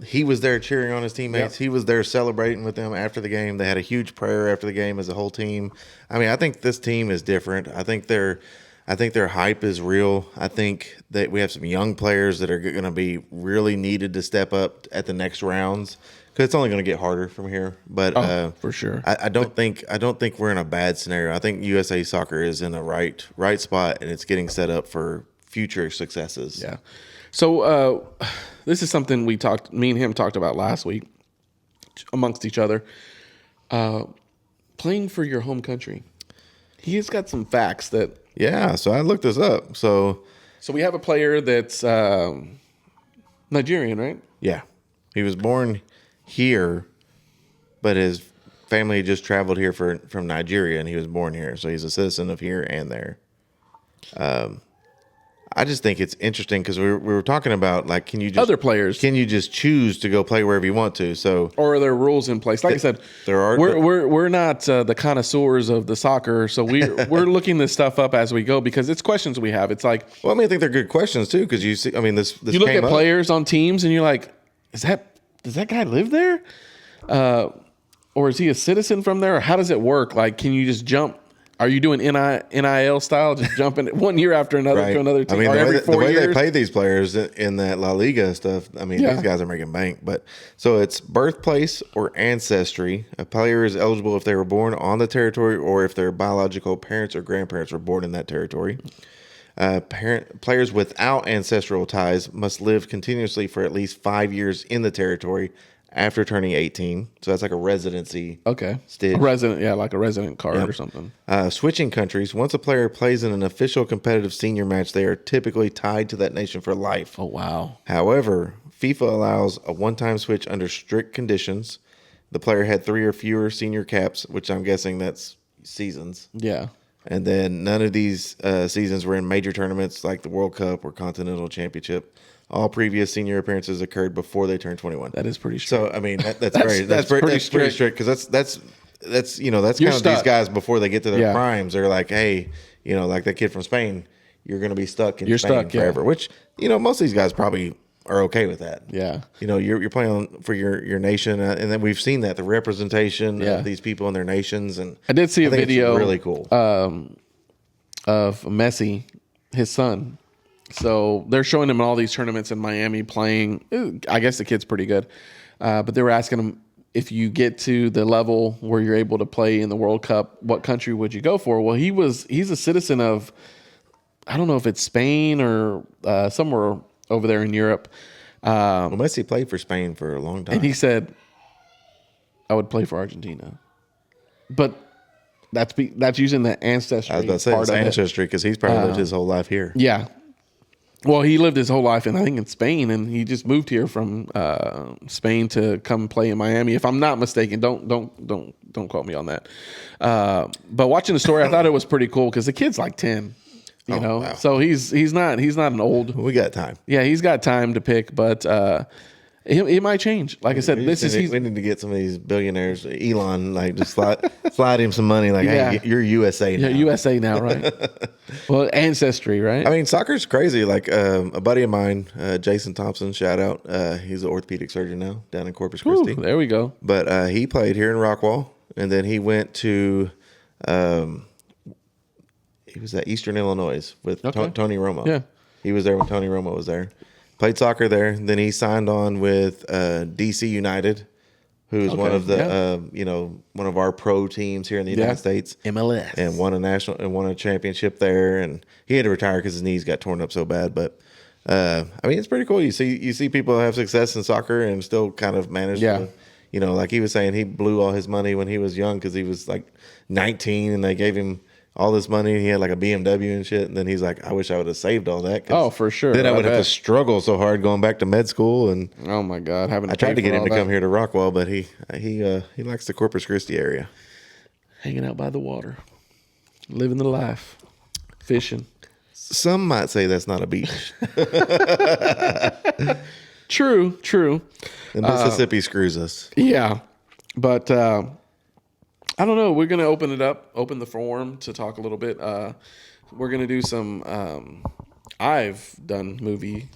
he was there cheering on his teammates. He was there celebrating with them after the game. They had a huge prayer after the game as a whole team. I mean, I think this team is different. I think their hype is real. I think that we have some young players that are going to be really needed to step up at the next rounds. Because it's only going to get harder from here, but for sure, I don't think we're in a bad scenario. I think USA Soccer is in the right spot, and it's getting set up for future successes. Yeah. So this is something me and him talked about last week amongst each other. Playing for your home country. He has got some facts that. Yeah. So I looked this up. So we have a player that's Nigerian, right? Yeah. He was born here, but his family just traveled here from Nigeria, and he was born here, so he's a citizen of here and there. I just think it's interesting because we were talking about can you just other players can you just choose to go play wherever you want to? So or are there rules in place? Like I said, we're not the connoisseurs of the soccer, so we're looking this stuff up as we go because it's questions we have. It's like, well, I mean, I think they're good questions too because you see, I mean, this you look at players on teams and you're like, does that guy live there? Or is he a citizen from there? Or how does it work? Like, can you just jump Are you doing NIL style, just jumping one year after another to another team? I mean, or every 4 the way years? they pay these players in that La Liga stuff, I mean, these guys are making bank. But so it's birthplace or ancestry. A player is eligible if they were born on the territory or if their biological parents or grandparents were born in that territory. Players without ancestral ties must live continuously for at least 5 years in the territory after turning 18. So that's like a residency. Okay. Stitch. A resident, like a resident card or something. Switching countries. Once a player plays in an official competitive senior match, they are typically tied to that nation for life. Oh, wow. However, FIFA allows a one-time switch under strict conditions. The player had 3 or fewer senior caps, which I'm guessing that's seasons. Yeah. And then none of these seasons were in major tournaments like the World Cup or Continental Championship. All previous senior appearances occurred before they turned 21. That is pretty strict. So I mean that's pretty strict because that's kind of stuck. these guys before they get to their primes. They're like, hey, like that kid from Spain, you're going to be stuck in Spain forever. Which most of these guys probably are okay with that. Yeah. You're playing for your nation, and then we've seen that the representation of these people and their nations. And I did see a video, really cool, of Messi, his son. So they're showing him in all these tournaments in Miami playing. I guess the kid's pretty good, but they were asking him, if you get to the level where you're able to play in the World Cup, what country would you go for? Well, he's a citizen of, I don't know if it's Spain or somewhere over there in Europe. Well, Messi played for Spain for a long time. And he said, I would play for Argentina. But that's using the ancestry. I was about to say part it's of ancestry because he's probably lived his whole life here. Yeah. Well, he lived his whole life in Spain, and he just moved here from Spain to come play in Miami. If I'm not mistaken, don't quote me on that. But watching the story, I thought it was pretty cool because the kid's like 10. Wow. So he's not an old. We got time. Yeah, he's got time to pick, but it might change. Like I said, we need to get some of these billionaires, Elon, like just slide him some money. Like, hey, you're USA now. Yeah, USA now, right? Well, ancestry, right? I mean, soccer's crazy. Like a buddy of mine, Jason Thompson, shout out. He's an orthopedic surgeon now down in Corpus Christi. There we go. But he played here in Rockwall, and then he went to. He was at Eastern Illinois with Tony Romo. Yeah. He was there when Tony Romo was there. Played soccer there. Then he signed on with DC United, who is one of the one of our pro teams here in the United States. MLS. And won a championship there. And he had to retire because his knees got torn up so bad. But I mean, it's pretty cool. You see people have success in soccer and still kind of manage to, like he was saying, he blew all his money when he was young because he was like 19 and they gave him all this money. He had like a BMW and shit. And then he's like, I wish I would have saved all that. Oh, for sure. Then I would have to struggle so hard going back to med school. And oh my God, I tried to get him to come here to Rockwall, but he likes the Corpus Christi area. Hanging out by the water, living the life, fishing. Some might say that's not a beach. True. The Mississippi screws us. Yeah, but I don't know. We're going to open the forum to talk a little bit. We're going to do some I've done movie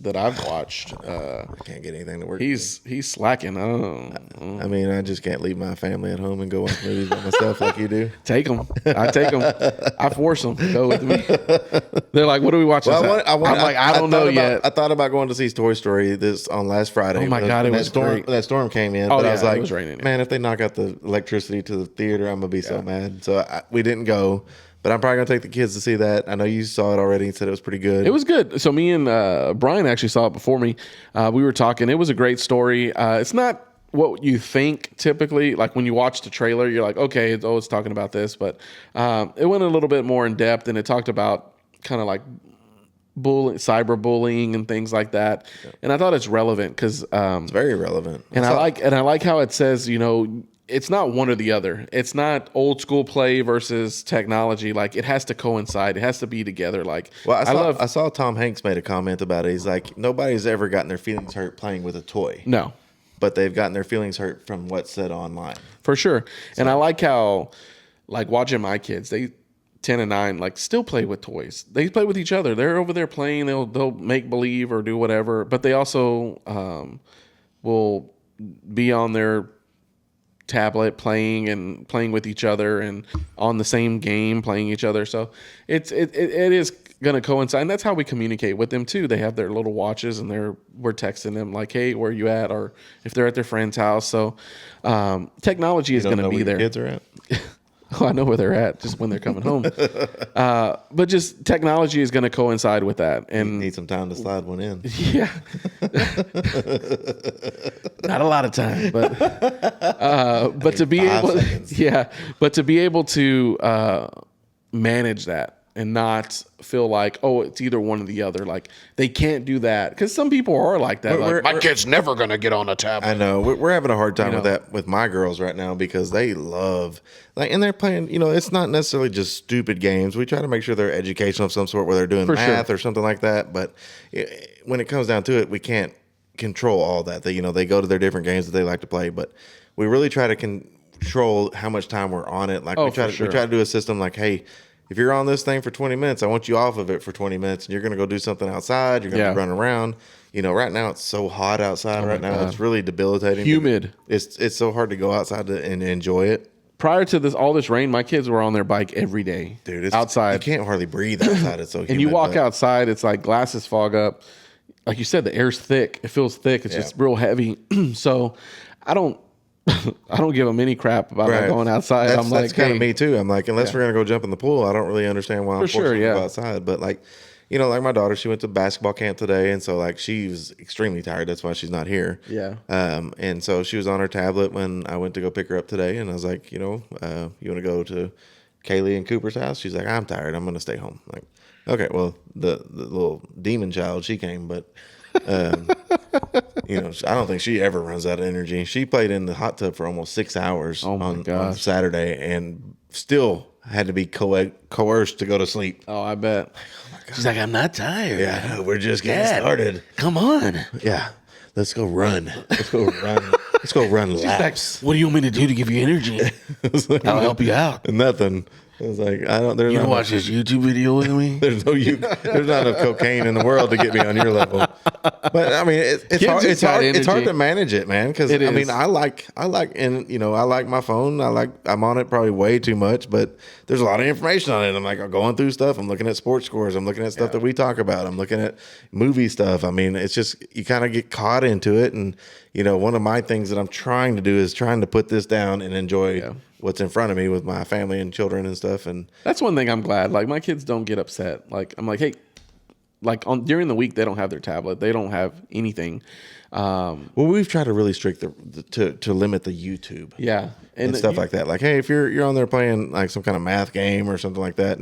that I've watched. I can't get anything to work. He's slacking. I mean, I just can't leave my family at home and go watch movies by myself like you do. Take them. I take them. I force them to go with me. They're like, "What are we watching?" I'm like, I don't know yet. I thought about going to see Toy Story on last Friday. Oh my God, it was great. That storm came in. Oh, but I was like, it was raining. Man, if they knock out the electricity to the theater, I'm gonna be so mad. So we didn't go. But I'm probably going to take the kids to see that. I know you saw it already and said it was pretty good. It was good. So me and Brian actually saw it before me. We were talking. It was a great story. It's not what you think typically. Like when you watch the trailer, you're like, okay, it's talking about this. But it went a little bit more in depth, and it talked about kind of like cyberbullying and things like that. Yep. And I thought it's relevant because it's very relevant. And I like how it says, it's not one or the other. It's not old school play versus technology. Like it has to coincide. It has to be together. Like, well, I saw Tom Hanks made a comment about it. He's like, nobody's ever gotten their feelings hurt playing with a toy. No, but they've gotten their feelings hurt from what's said online. For sure. So. And I like how, like watching my kids, they 10 and 9, like still play with toys. They play with each other. They're over there playing. They'll make believe or do whatever. But they also will be on their tablet playing with each other and on the same game playing each other. So it is going to coincide, and that's how we communicate with them too. They have their little watches, and we're texting them like, "Hey, where are you at?" Or if they're at their friend's house. So technology is going to be there. Kids are at. Oh, I know where they're at, just when they're coming home. But just technology is going to coincide with that, and Need some time to slide one in. yeah, not a lot of time, but to be able, but to be able to manage that and not feel like, oh, it's either one or the other. Like they can't do that, because some people are like that. Like, my kid's never gonna get on a tablet. I know we're having a hard time with that with my girls right now, because they love and they're playing. It's not necessarily just stupid games. We try to make sure they're educational of some sort, where they're doing math or something like that. But when it comes down to it, we can't control all that. They go to their different games that they like to play, but we really try to control how much time we're on it. Like we try to do a system like, hey, if you're on this thing for 20 minutes, I want you off of it for 20 minutes, and you're going to go do something outside. You're going to run around. Right now it's so hot outside. Right now it's really debilitating. Humid. It's so hard to go outside and enjoy it. Prior to all this rain, my kids were on their bike every day. Dude, it's outside. You can't hardly breathe outside. It's so humid. And you walk outside, it's like glasses fog up. Like you said, the air's thick. It feels thick. It's just real heavy. So I don't give them any crap about going outside. That's kind of me too. I'm like, unless we're gonna go jump in the pool, I don't really understand why I'm forced to go outside. But like my daughter, she went to basketball camp today, and so like she was extremely tired. That's why she's not here. Yeah. And so she was on her tablet when I went to go pick her up today, and I was like, you want to go to Kaylee and Cooper's house? She's like, I'm tired. I'm gonna stay home. Like, okay, well, the little demon child, she came, but. I don't think she ever runs out of energy. She played in the hot tub for almost 6 hours on Saturday, and still had to be coerced to go to sleep. Oh, I bet. She's like, I'm not tired. Yeah, we're just getting started. Come on. Yeah, let's go run. Let's go run. Let's go run laps. Like, what do you want me to do to give you energy? I'll help you out. Nothing. I was like, You want to watch this YouTube video with me? There's not enough cocaine in the world to get me on your level. But I mean, it's hard to manage it, man. Because I mean, I like my phone. I'm on it probably way too much, but there's a lot of information on it. I'm like, I'm going through stuff. I'm looking at sports scores. I'm looking at stuff that we talk about. I'm looking at movie stuff. I mean, it's just, you kind of get caught into it. And one of my things that I'm trying to do is trying to put this down and enjoy what's in front of me with my family and children and stuff. And that's one thing I'm glad. Like, my kids don't get upset. Like, I'm like, hey, like during the week they don't have their tablet. They don't have anything. Well, we've tried to really strict to limit the YouTube. Yeah. And stuff like that. Like, hey, if you're on there playing like some kind of math game or something like that,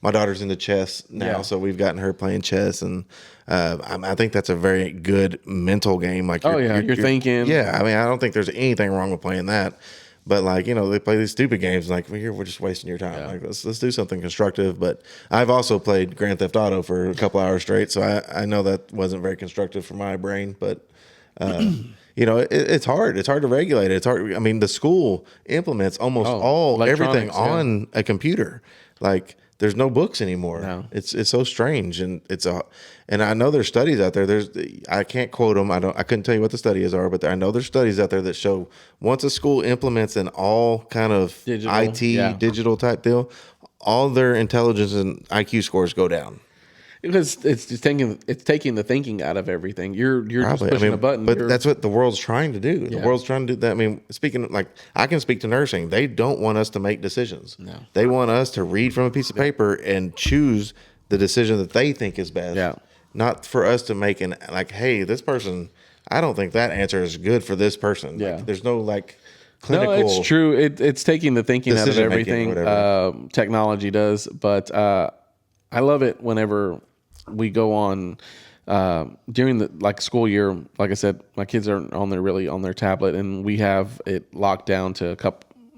my daughter's into chess now, so we've gotten her playing chess, and I think that's a very good mental game. Like, you're thinking. Yeah, I mean, I don't think there's anything wrong with playing that. But like, they play these stupid games. Like, we're just wasting your time. Yeah. Like, let's do something constructive. But I've also played Grand Theft Auto for a couple hours straight, so I know that wasn't very constructive for my brain. But it's hard. It's hard to regulate it. It's hard. I mean, the school implements almost everything on a computer. Like, there's no books anymore. No. It's so strange, and and I know there's studies out there. I can't quote them. I couldn't tell you what the studies are, but I know there's studies out there that show once a school implements an all kind of digital type deal, all their intelligence and IQ scores go down. Because it's taking the thinking out of everything. You're just pushing a button. But that's what the world's trying to do. The world's trying to do that. I mean, I can speak to nursing. They don't want us to make decisions. No. They want us to read from a piece of paper and choose the decision that they think is best. Yeah. Not for us to make hey, this person, I don't think that answer is good for this person. Yeah. Like, there's no clinical. No, it's true. It's taking the thinking out of everything. Technology does, but I love it whenever we go on during the school year. Like I said, my kids are on their tablet, and we have it locked down to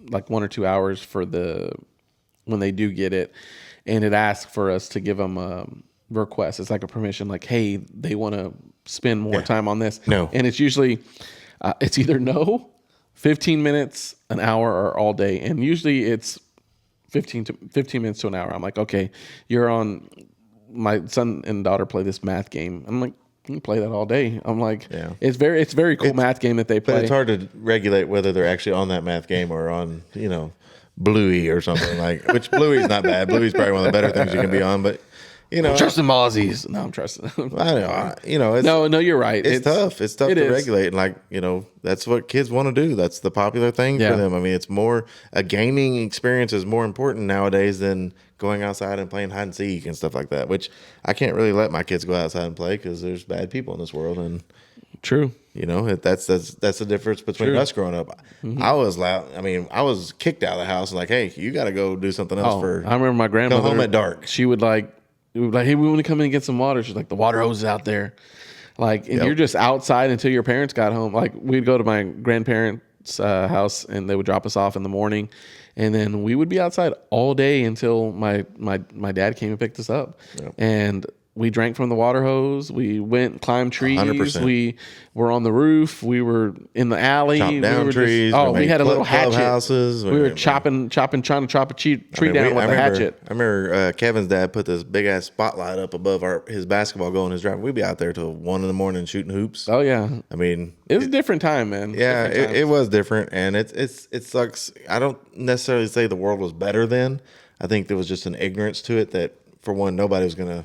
1 or 2 hours for when they do get it, and it asks for us to give them a request. It's like a permission, like, hey, they want to spend more time on this. No, and it's usually it's either no, 15 minutes, an hour, or all day, and usually it's 15 minutes to an hour. I'm like, okay, you're on. My son and daughter play this math game. I'm like, you can play that all day. I'm like, Yeah. it's very cool math game that they play. But it's hard to regulate whether they're actually on that math game or on, Bluey or something like, which Bluey's not bad. Bluey's probably one of the better things you can be on, but Trusting Mozzies. No, I'm trusting. I know, it's, no, you're right. It's tough. It's tough to is. regulate. And that's what kids want to do. That's the popular thing for them. I mean, it's more, a gaming experience is more important nowadays than going outside and playing hide and seek and stuff like that, which I can't really let my kids go outside and play because there's bad people in this world. And true. That's the difference between us growing up. Mm-hmm. I was loud. I mean, I was kicked out of the house. Like, hey, you got to go do something else I remember my grandmother. Go home at dark. She would hey, we want to come in and get some water. She's like, the water hose is out there. And you're just outside until your parents got home. Like, we'd go to my grandparents' house and they would drop us off in the morning. And then we would be outside all day until my dad came and picked us up. Yep. And we drank from the water hose. We went, climbed trees. 100%. We were on the roof. We were in the alley. Chopped down trees. We had a little hatchet. Houses. We were trying to chop a tree down with a hatchet. I remember Kevin's dad put this big ass spotlight up above his basketball goal in his driveway. We'd be out there till 1 a.m. shooting hoops. Oh yeah. I mean, it was a different time, man. Yeah, it was different, and it sucks. I don't necessarily say the world was better then. I think there was just an ignorance to it that, for one, nobody was gonna.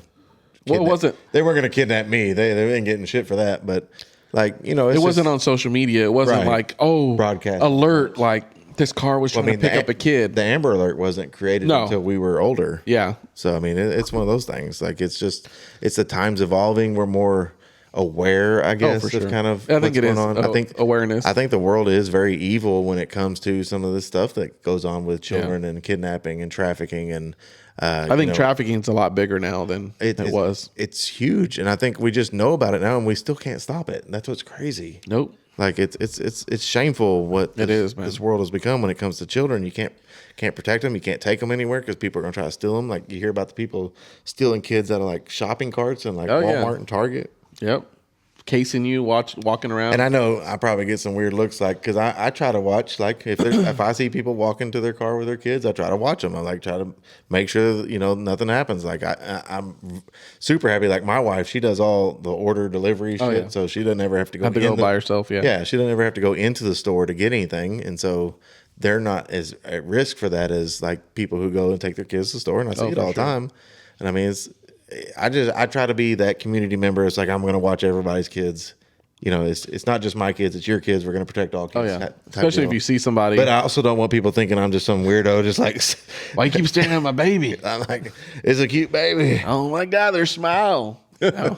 Well, it wasn't. They weren't going to kidnap me. They ain't getting shit for that. But it wasn't on social media. It wasn't broadcast alert. Like, this car was trying to pick up a kid. The Amber Alert wasn't created until we were older. Yeah. So I mean, it's one of those things. Like, it's the times evolving. We're more aware, I guess, for sure. of kind of I think what's going on. I think awareness. I think the world is very evil when it comes to some of this stuff that goes on with children and kidnapping and trafficking and. I think trafficking is a lot bigger now than it was. It's huge, and I think we just know about it now, and we still can't stop it. And that's what's crazy. Nope. Like, it's shameful what this world has become when it comes to children. You can't protect them. You can't take them anywhere because people are gonna try to steal them. Like, you hear about the people stealing kids out of like shopping carts and Walmart and Target. Yep. Casing you, walking around. And I know I probably get some weird looks, like, because I try to watch, like, if I see people walk into their car with their kids, I try to watch them. I try to make sure that, nothing happens. Like, I'm super happy. Like, my wife, she does all the order delivery shit, so she doesn't ever have to go by herself. Yeah, she doesn't ever have to go into the store to get anything, and so they're not as at risk for that as like people who go and take their kids to the store. And I see it all the time. And I mean, I try to be that community member. It's like, I'm going to watch everybody's kids. It's not just my kids, it's your kids. We're going to protect all kids. Oh, yeah. Especially if you see somebody. But I also don't want people thinking I'm just some weirdo, just like, why you keep staring at my baby? I'm like, it's a cute baby. Oh my God, their smile. No.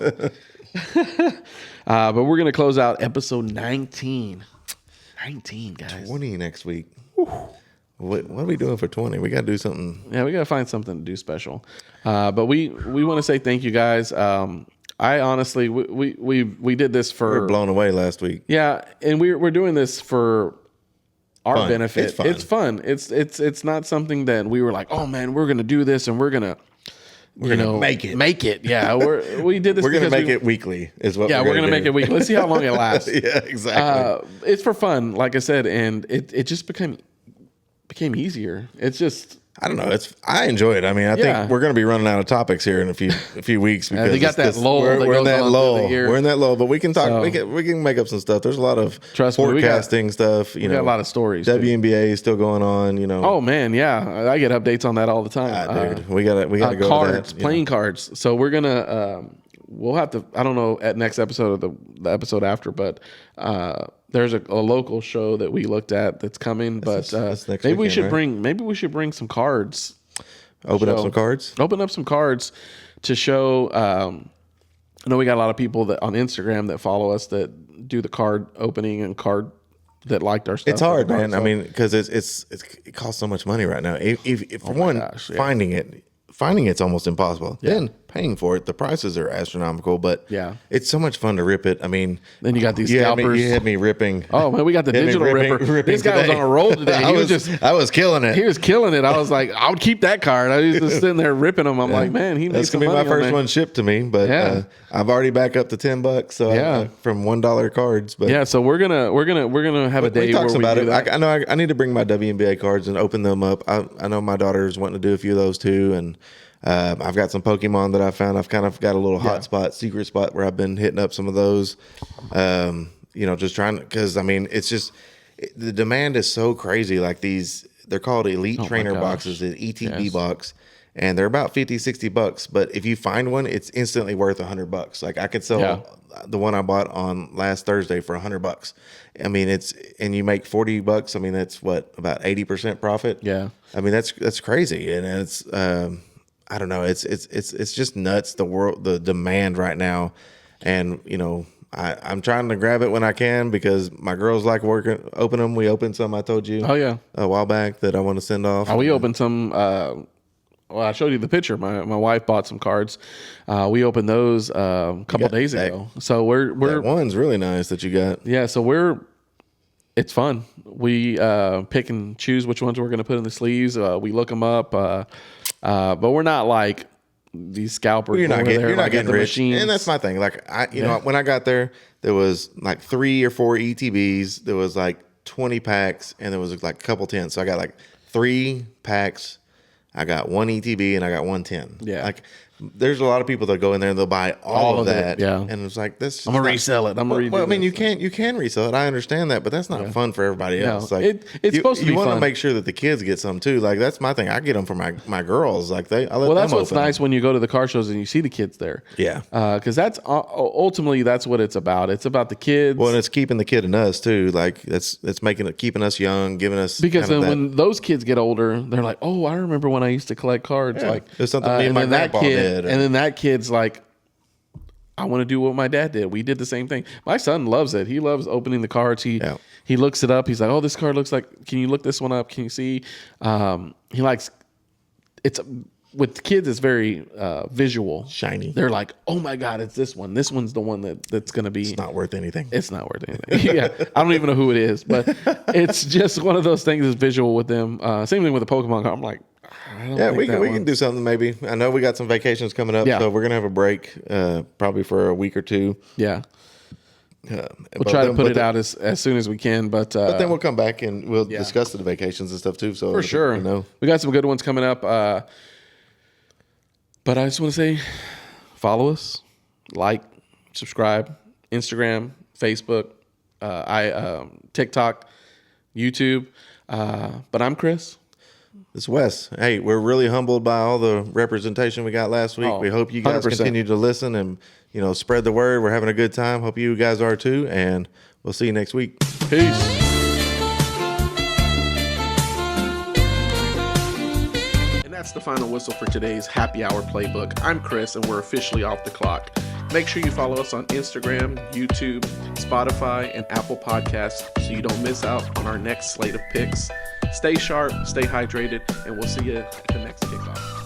But we're going to close out episode 19. 19, guys. 20 next week. What are we doing for 20? We got to do something. Yeah, we got to find something to do special. But we want to say thank you, guys. I honestly, we did this for. We were blown away last week. Yeah, and we're doing this for our benefit. It's fun. It's not something that we were like, oh man, we're gonna do this and we're gonna make it. Yeah, we did this. We're gonna make it weekly. Is what? Yeah, we're gonna make it weekly. Let's see how long it lasts. Yeah, exactly. It's for fun, like I said, and it just became easier. It's just. I don't know. I enjoy it. I mean, I think we're going to be running out of topics here in a few weeks because they got that lull. We're in that lull. We're in that lull, but we can talk. So, we can make up some stuff. There's a lot of forecasting stuff. We got a lot of stories. WNBA is still going on. Oh man, yeah, I get updates on that all the time. Dude, we got to go cards, to that, playing cards. So we're gonna. We'll have to. I don't know at next episode or the episode after, but. There's a local show that we looked at that's coming, but maybe we should bring some cards. Open up some cards to show. I know we got a lot of people that on Instagram that follow us that do the card opening and card that liked our stuff. It's hard, man. I mean, because it costs so much money right now. If finding it's almost impossible. Yeah. Then paying for it, the prices are astronomical, but it's so much fun to rip it. I mean, then you got these scalpers. You had me ripping. Oh man, we got the digital ripper. This guy was on a roll today. I was killing it. He was killing it. I was like, I would keep that card. I was just sitting there ripping them. I'm like, man, that's gonna be my first one shipped to me, but I've already back up to $10. So from $1 cards. But so we're gonna have a day where we about do it. that. I know I need to bring my WNBA cards and open them up. I know my daughter's wanting to do a few of those too, and. I've got some Pokemon that I found. I've kind of got a little hot spot, secret spot where I've been hitting up some of those. Just trying to, because I mean, it's just the demand is so crazy. Like they're called Elite Trainer boxes, the ETB box, and they're about $50-$60. But if you find one, it's instantly worth $100. Like I could sell the one I bought on last Thursday for $100. I mean, and you make $40. I mean, that's what, about 80% profit. Yeah. I mean, that's crazy, and it's I don't know. It's just nuts. The demand right now, and I'm trying to grab it when I can because my girls like open them. We opened some. I told you. Oh yeah. A while back that I want to send off. We opened some. Well, I showed you the picture. My wife bought some cards. We opened those a couple days ago. So we're that one's really nice that you got. Yeah. So it's fun. We pick and choose which ones we're going to put in the sleeves. We look them up. But we're not like these scalpers. You're not getting rich. Machines. And that's my thing. Like when I got there was like 3 or 4 ETBs. There was like 20 packs, and there was like a couple 10s. So I got like 3 packs. I got 1 ETB and I got 1 10. Yeah. Like there's a lot of people that go in there and they'll buy all of that. Yeah. And it's like this. I'm gonna resell it. Well, I mean, you can resell it. I understand that, but that's not fun for everybody else. No, Like it's supposed to be You want fun. to make sure that the kids get some too. Like that's my thing. I get them for my girls. Like I let them that's what's open nice them. when you go to the car shows and you see the kids there. Yeah. Because that's ultimately that's what it's about. It's about the kids. Well, and it's keeping the kid in us too. Like it's keeping us young, giving us because kind then of when those kids get older, they're like, "Oh, I remember when I used to collect cards." Yeah. Like It's something me and my then that grandpa kid, did, and then that kid's like, "I want to do what my dad did. We did the same thing." My son loves it. He loves opening the cards. He looks it up. He's like, "Oh, this card looks like. Can you look this one up? Can you see?" He likes. It's with kids. It's very visual, shiny. They're like, "Oh my god, it's this one. This one's the one that's going to be." It's not worth anything. It's not worth anything. Yeah, I don't even know who it is, but it's just one of those things that's visual with them. Same thing with the Pokemon card. I'm like, I don't think we can do something maybe. I know we got some vacations coming up, so we're gonna have a break, probably for a week or two. Yeah, we'll try to put it out as soon as we can, but then we'll come back and we'll discuss the vacations and stuff too. So for sure, we got some good ones coming up. But I just want to say, follow us, like, subscribe, Instagram, Facebook, TikTok, YouTube. But I'm Chris. This is Wes. Hey, we're really humbled by all the representation we got last week. We hope you guys 100%. continue to listen and spread the word. We're having a good time. Hope you guys are too, and we'll see you next week. Peace. That's the final whistle for today's Happy Hour Playbook. I'm Chris, and we're officially off the clock. Make sure you follow us on Instagram, YouTube, Spotify, and Apple Podcasts so you don't miss out on our next slate of picks. Stay sharp, stay hydrated, and we'll see you at the next kickoff.